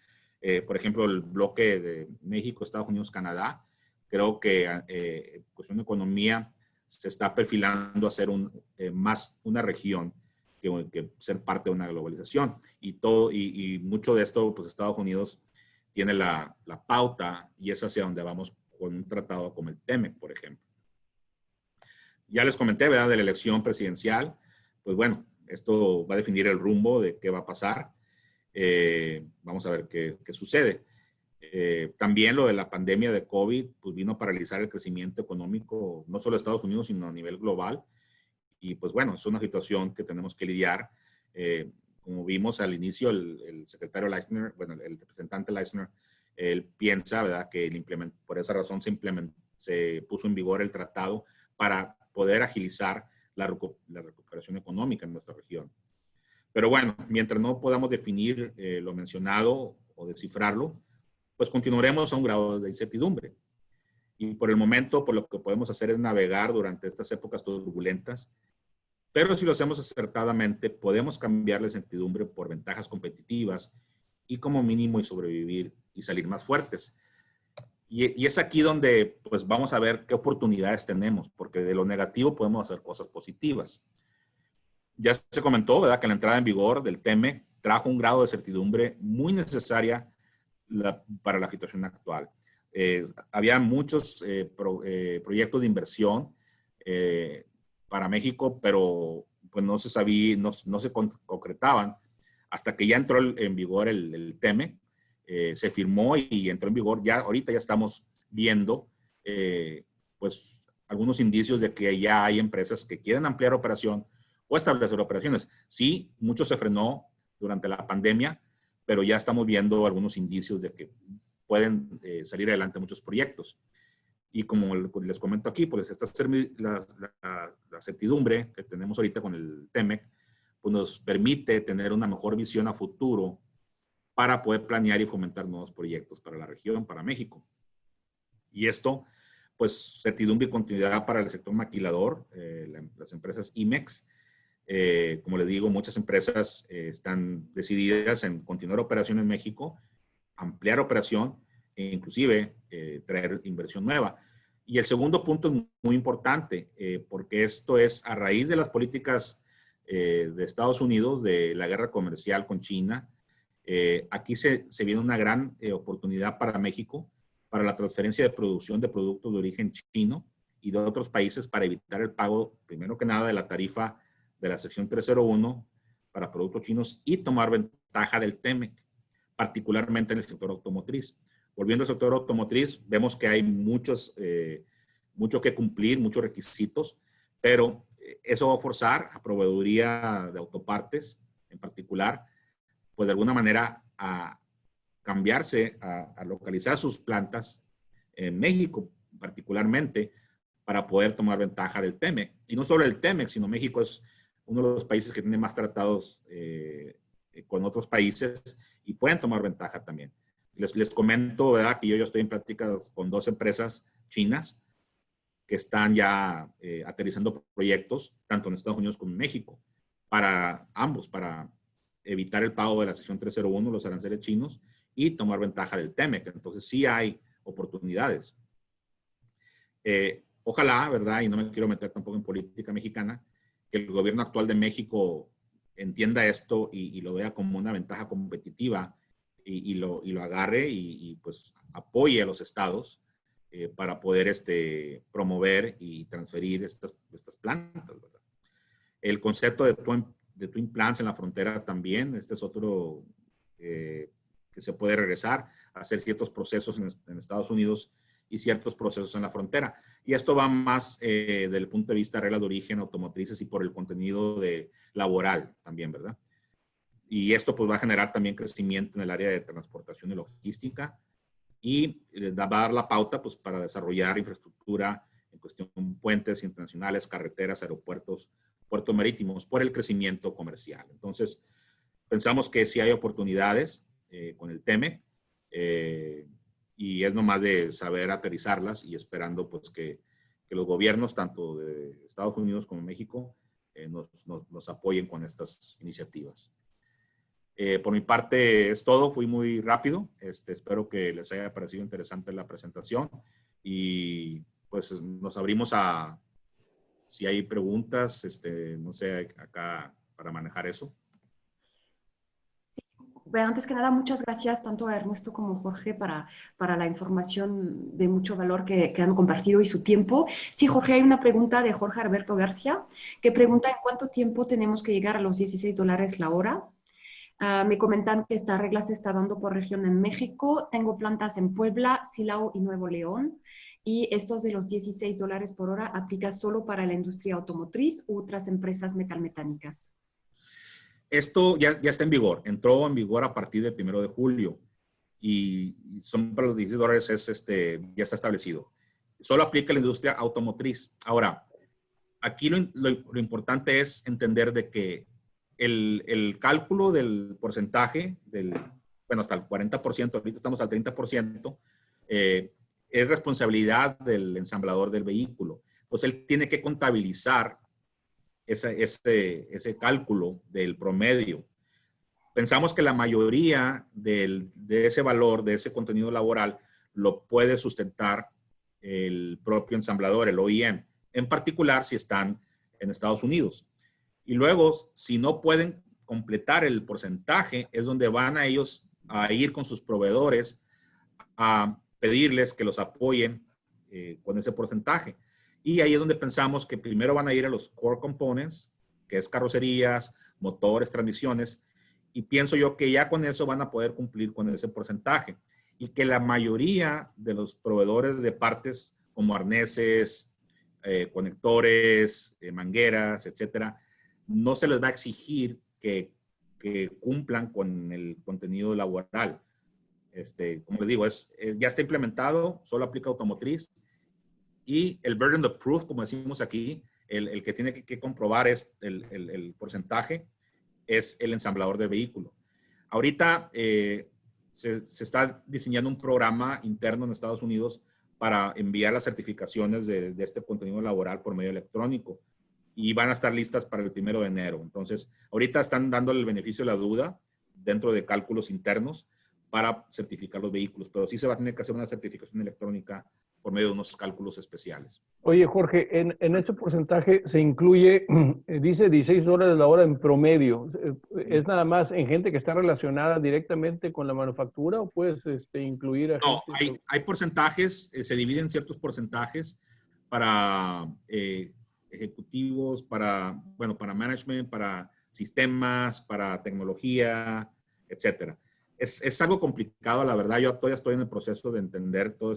Por ejemplo, el bloque de México, Estados Unidos, Canadá. Creo que en cuestión de economía se está perfilando a ser más una región que ser parte de una globalización. Y mucho de esto, pues Estados Unidos tiene la pauta y es hacia donde vamos con un tratado como el TEMEC, por ejemplo. Ya les comenté, ¿verdad?, de la elección presidencial. Pues bueno, esto va a definir el rumbo de qué va a pasar. Vamos a ver qué sucede. También lo de la pandemia de COVID pues vino a paralizar el crecimiento económico, no solo de Estados Unidos, sino a nivel global. Y pues bueno, es una situación que tenemos que lidiar. Como vimos al inicio, el secretario Leisner, bueno, el representante Leisner, él piensa, ¿verdad?, que por esa razón se puso en vigor el tratado para poder agilizar la recuperación económica en nuestra región. Pero bueno, mientras no podamos definir lo mencionado o descifrarlo, pues continuaremos a un grado de incertidumbre. Y por el momento, por lo que podemos hacer es navegar durante estas épocas turbulentas, pero si lo hacemos acertadamente, podemos cambiar la incertidumbre por ventajas competitivas y como mínimo y sobrevivir y salir más fuertes. Y es aquí donde pues vamos a ver qué oportunidades tenemos, porque de lo negativo podemos hacer cosas positivas. Ya se comentó, ¿verdad?, que la entrada en vigor del TEMEC trajo un grado de certidumbre muy necesaria para la situación actual. Había muchos proyectos de inversión para México, pero pues no se sabía, no se concretaban hasta que ya entró en vigor el TEMEC. Se firmó y entró en vigor. Ahorita ya estamos viendo pues algunos indicios de que ya hay empresas que quieren ampliar operación o establecer operaciones. Sí, mucho se frenó durante la pandemia, pero ya estamos viendo algunos indicios de que pueden salir adelante muchos proyectos. Y como les comento aquí, pues la certidumbre que tenemos ahorita con el TEMEC, pues nos permite tener una mejor visión a futuro para poder planear y fomentar nuevos proyectos para la región, para México. Y esto, pues, certidumbre y continuidad para el sector maquilador, las empresas IMEX. Como les digo, muchas empresas están decididas en continuar operación en México, ampliar operación e inclusive traer inversión nueva. Y el segundo punto es muy importante, porque esto es a raíz de las políticas de Estados Unidos, de la guerra comercial con China. Aquí se viene una gran oportunidad para México, para la transferencia de producción de productos de origen chino y de otros países para evitar el pago, primero que nada, de la tarifa de la sección 301 para productos chinos y tomar ventaja del TEMEC, particularmente en el sector automotriz. Volviendo al sector automotriz, vemos que hay mucho que cumplir, muchos requisitos, pero eso va a forzar a proveeduría de autopartes, en particular, pues de alguna manera a cambiarse, a localizar sus plantas en México, particularmente, para poder tomar ventaja del TEMEC. Y no solo el TEMEC, sino México es uno de los países que tiene más tratados con otros países y pueden tomar ventaja también. Les comento, ¿verdad?, que yo estoy en pláticas con 2 empresas chinas que están ya aterrizando proyectos, tanto en Estados Unidos como en México, para ambos, para evitar el pago de la sección 301, los aranceles chinos, y tomar ventaja del TEMEC. Entonces, sí hay oportunidades. Ojalá, ¿verdad?, y no me quiero meter tampoco en política mexicana, que el gobierno actual de México entienda esto y lo vea como una ventaja competitiva y lo agarre y pues apoye a los estados para poder promover y transferir estas plantas, ¿verdad? El concepto de Twin Plants en la frontera también, este es otro que se puede regresar a hacer ciertos procesos en Estados Unidos y ciertos procesos en la frontera. Y esto va más desde el punto de vista de reglas de origen automotrices y por el contenido laboral también, ¿verdad? Y esto pues va a generar también crecimiento en el área de transportación y logística y va a dar la pauta pues para desarrollar infraestructura en cuestión de puentes internacionales, carreteras, aeropuertos, puertos marítimos por el crecimiento comercial. Entonces, pensamos que sí hay oportunidades con el TEMEC y es nomás de saber aterrizarlas y esperando pues que los gobiernos, tanto de Estados Unidos como México, nos apoyen con estas iniciativas. Por mi parte es todo, fui muy rápido. Espero que les haya parecido interesante la presentación y pues nos abrimos a si hay preguntas, no sé, acá para manejar eso. Antes que nada, muchas gracias tanto a Ernesto como Jorge para la información de mucho valor que han compartido y su tiempo. Sí, Jorge, hay una pregunta de Jorge Alberto García que pregunta en cuánto tiempo tenemos que llegar a los $16 la hora. Me comentan que esta regla se está dando por región en México. Tengo plantas en Puebla, Silao y Nuevo León. Y estos de los $16 por hora aplica solo para la industria automotriz u otras empresas metalmecánicas. Esto ya está en vigor. Entró en vigor a partir del 1 de julio y son para los $16 ya está establecido. Solo aplica a la industria automotriz. Ahora, aquí lo importante es entender de que el cálculo del porcentaje, bueno, hasta el 40%, ahorita estamos al 30%, es responsabilidad del ensamblador del vehículo. Entonces, él tiene que contabilizar ese cálculo del promedio. Pensamos que la mayoría de ese valor, de ese contenido laboral, lo puede sustentar el propio ensamblador, el OEM, en particular si están en Estados Unidos. Y luego, si no pueden completar el porcentaje, es donde van a ellos a ir con sus proveedores a pedirles que los apoyen con ese porcentaje. Y ahí es donde pensamos que primero van a ir a los core components, que es carrocerías, motores, transmisiones, y pienso yo que ya con eso van a poder cumplir con ese porcentaje. Y que la mayoría de los proveedores de partes como arneses, conectores, mangueras, etcétera, no se les va a exigir que cumplan con el contenido laboral. Como les digo, ya está implementado, solo aplica automotriz. Y el burden of proof, como decimos aquí, el que tiene que comprobar es el porcentaje, es el ensamblador del vehículo. Ahorita se está diseñando un programa interno en Estados Unidos para enviar las certificaciones de este contenido laboral por medio electrónico y van a estar listas para el 1 de enero. Entonces, ahorita están dándole el beneficio de la duda dentro de cálculos internos para certificar los vehículos, pero sí se va a tener que hacer una certificación electrónica por medio de unos cálculos especiales. Oye, Jorge, en ese porcentaje se incluye, dice $16 la hora en promedio. ¿Es nada más en gente que está relacionada directamente con la manufactura o puedes incluir a No, gente? hay porcentajes, se dividen ciertos porcentajes para ejecutivos, para management, para sistemas, para tecnología, etcétera. Es algo complicado, la verdad. Yo todavía estoy en el proceso de entender todo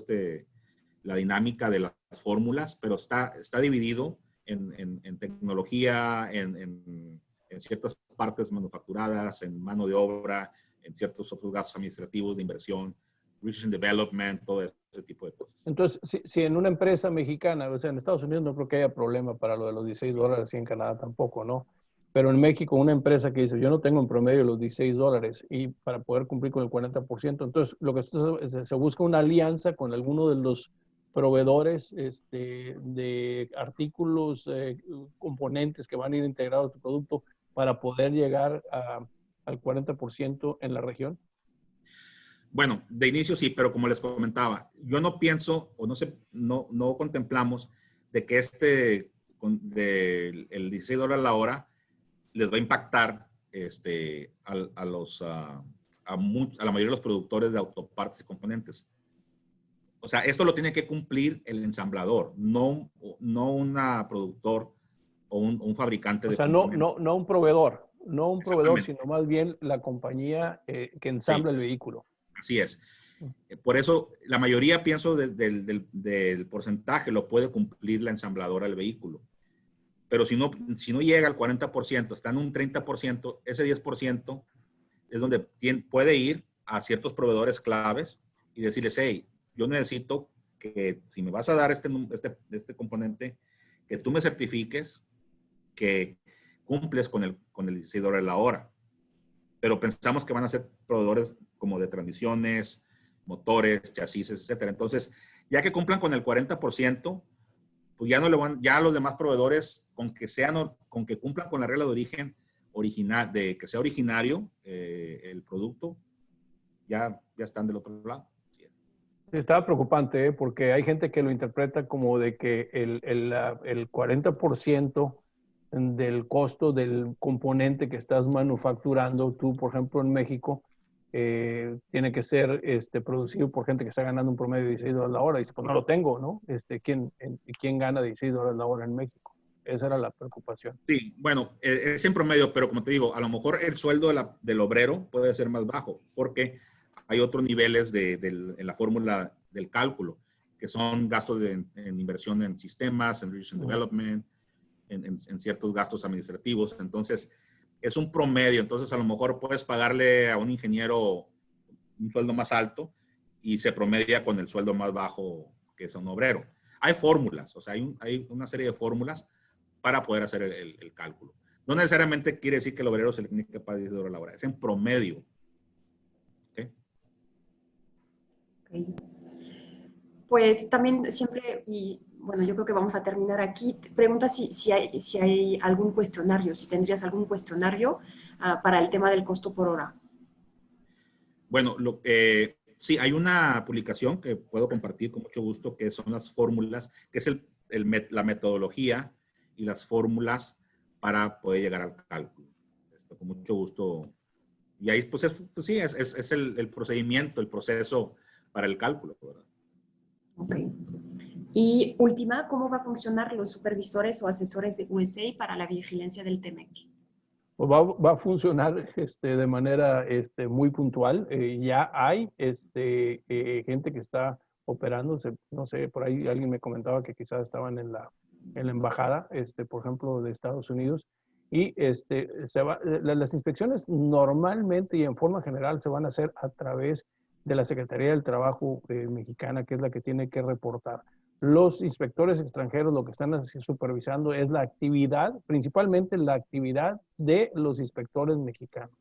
la dinámica de las fórmulas, pero está dividido en tecnología, en ciertas partes manufacturadas, en mano de obra, en ciertos otros gastos administrativos de inversión, research and development, todo ese tipo de cosas. Entonces, si en una empresa mexicana, o sea, en Estados Unidos no creo que haya problema para lo de los $16 y en Canadá tampoco, ¿no? Pero en México, una empresa que dice, yo no tengo en promedio los $16 y para poder cumplir con el 40%, entonces lo que se busca una alianza con alguno de los proveedores de artículos, componentes que van a ir integrados a tu producto para poder llegar al 40% en la región. Bueno, de inicio sí, pero como les comentaba, yo no pienso o no contemplamos de que el $16 la hora les va a impactar a la mayoría de los productores de autopartes y componentes. O sea, esto lo tiene que cumplir el ensamblador, no un productor o un fabricante de componentes. No un proveedor, sino más bien la compañía que ensambla el vehículo. Así es. Por eso, la mayoría, pienso, del porcentaje lo puede cumplir la ensambladora del vehículo. Pero si no llega al 40%, está en un 30%, ese 10% es donde puede ir a ciertos proveedores claves y decirles, hey, yo necesito que si me vas a dar este componente, que tú me certifiques que cumples con el $16 la hora. Pero pensamos que van a ser proveedores como de transmisiones, motores, chasis, etcétera. Entonces, ya que cumplan con el 40%, pues ya los demás proveedores, con que cumplan con la regla de origen original, de que sea originario el producto, ya están del otro lado. Así es. Estaba preocupante, porque hay gente que lo interpreta como de que el 40% del costo del componente que estás manufacturando tú, por ejemplo, en México, tiene que ser producido por gente que está ganando un promedio de $16 la hora. Y dice, pues no lo tengo, ¿no? ¿Quién gana $16 la hora en México? Esa era la preocupación. Sí, bueno, es en promedio, pero como te digo, a lo mejor el sueldo del obrero puede ser más bajo, porque hay otros niveles en la fórmula del cálculo, que son gastos en inversión en sistemas, en research and development, en ciertos gastos administrativos. Entonces, es un promedio. Entonces, a lo mejor puedes pagarle a un ingeniero un sueldo más alto y se promedia con el sueldo más bajo que es un obrero. Hay fórmulas, o sea, hay una serie de fórmulas para poder hacer el cálculo. No necesariamente quiere decir que el obrero se le tiene que pagar $10 la hora, es en promedio. ¿Okay? Okay. Pues también siempre, y bueno, yo creo que vamos a terminar aquí. Pregunta si hay algún cuestionario, si tendrías algún cuestionario para el tema del costo por hora. Bueno, sí, hay una publicación que puedo compartir con mucho gusto, que son las fórmulas, que es la metodología y las fórmulas para poder llegar al cálculo. Con mucho gusto. Y ahí, pues, sí, es el procedimiento, el proceso para el cálculo, ¿verdad? Ok. Y última, ¿cómo va a funcionar los supervisores o asesores de USA para la vigilancia del TEMEC? Pues va a funcionar de manera muy puntual. Ya hay gente que está operando. No sé, por ahí alguien me comentaba que quizás estaban en la embajada, por ejemplo, de Estados Unidos. Y las inspecciones normalmente y en forma general se van a hacer a través de la Secretaría del Trabajo mexicana, que es la que tiene que reportar. Los inspectores extranjeros lo que están supervisando es la actividad, principalmente la actividad de los inspectores mexicanos,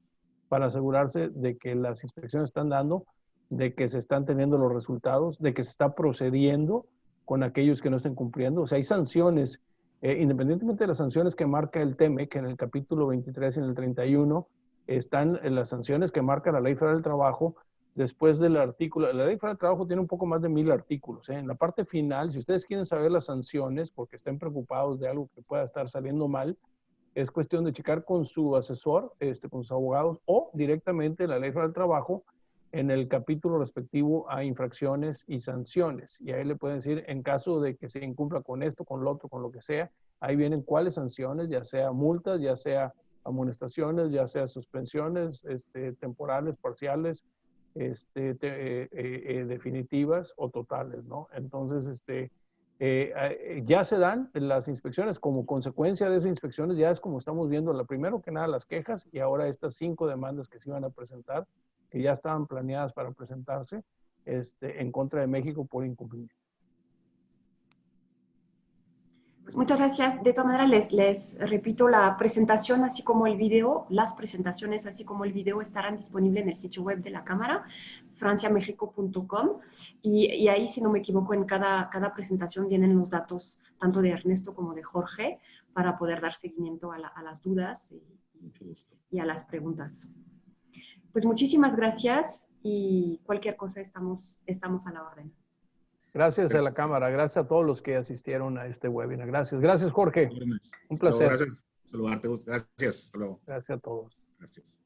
para asegurarse de que las inspecciones están dando, de que se están teniendo los resultados, de que se está procediendo con aquellos que no estén cumpliendo. O sea, hay sanciones, independientemente de las sanciones que marca el TEMEC, que en el capítulo 23 y en el 31 están las sanciones que marca la Ley Federal del Trabajo. Después del artículo, la Ley Federal del Trabajo tiene un poco más de 1000 artículos. En la parte final, si ustedes quieren saber las sanciones, porque estén preocupados de algo que pueda estar saliendo mal, es cuestión de checar con su asesor, con sus abogados, o directamente la Ley Federal del Trabajo en el capítulo respectivo a infracciones y sanciones. Y ahí le pueden decir, en caso de que se incumpla con esto, con lo otro, con lo que sea, ahí vienen cuáles sanciones, ya sea multas, ya sea amonestaciones, ya sea suspensiones temporales, parciales, definitivas o totales, ¿no? Entonces, ya se dan las inspecciones. Como consecuencia de esas inspecciones, ya es como estamos viendo, primero que nada las quejas y ahora estas 5 demandas que se iban a presentar, que ya estaban planeadas para presentarse en contra de México por incumplimiento. Pues muchas gracias. De todas maneras, les repito, la presentación, así como el video, las presentaciones, así como el video, estarán disponibles en el sitio web de la Cámara, franciamexico.com, y ahí, si no me equivoco, en cada presentación vienen los datos, tanto de Ernesto como de Jorge, para poder dar seguimiento a las dudas y a las preguntas. Pues muchísimas gracias y cualquier cosa estamos a la orden. Gracias a la Cámara, gracias a todos los que asistieron a este webinar. Gracias. Gracias, Jorge. Un placer. Gracias. Saludarte. Gracias. Hasta luego. Gracias a todos. Gracias.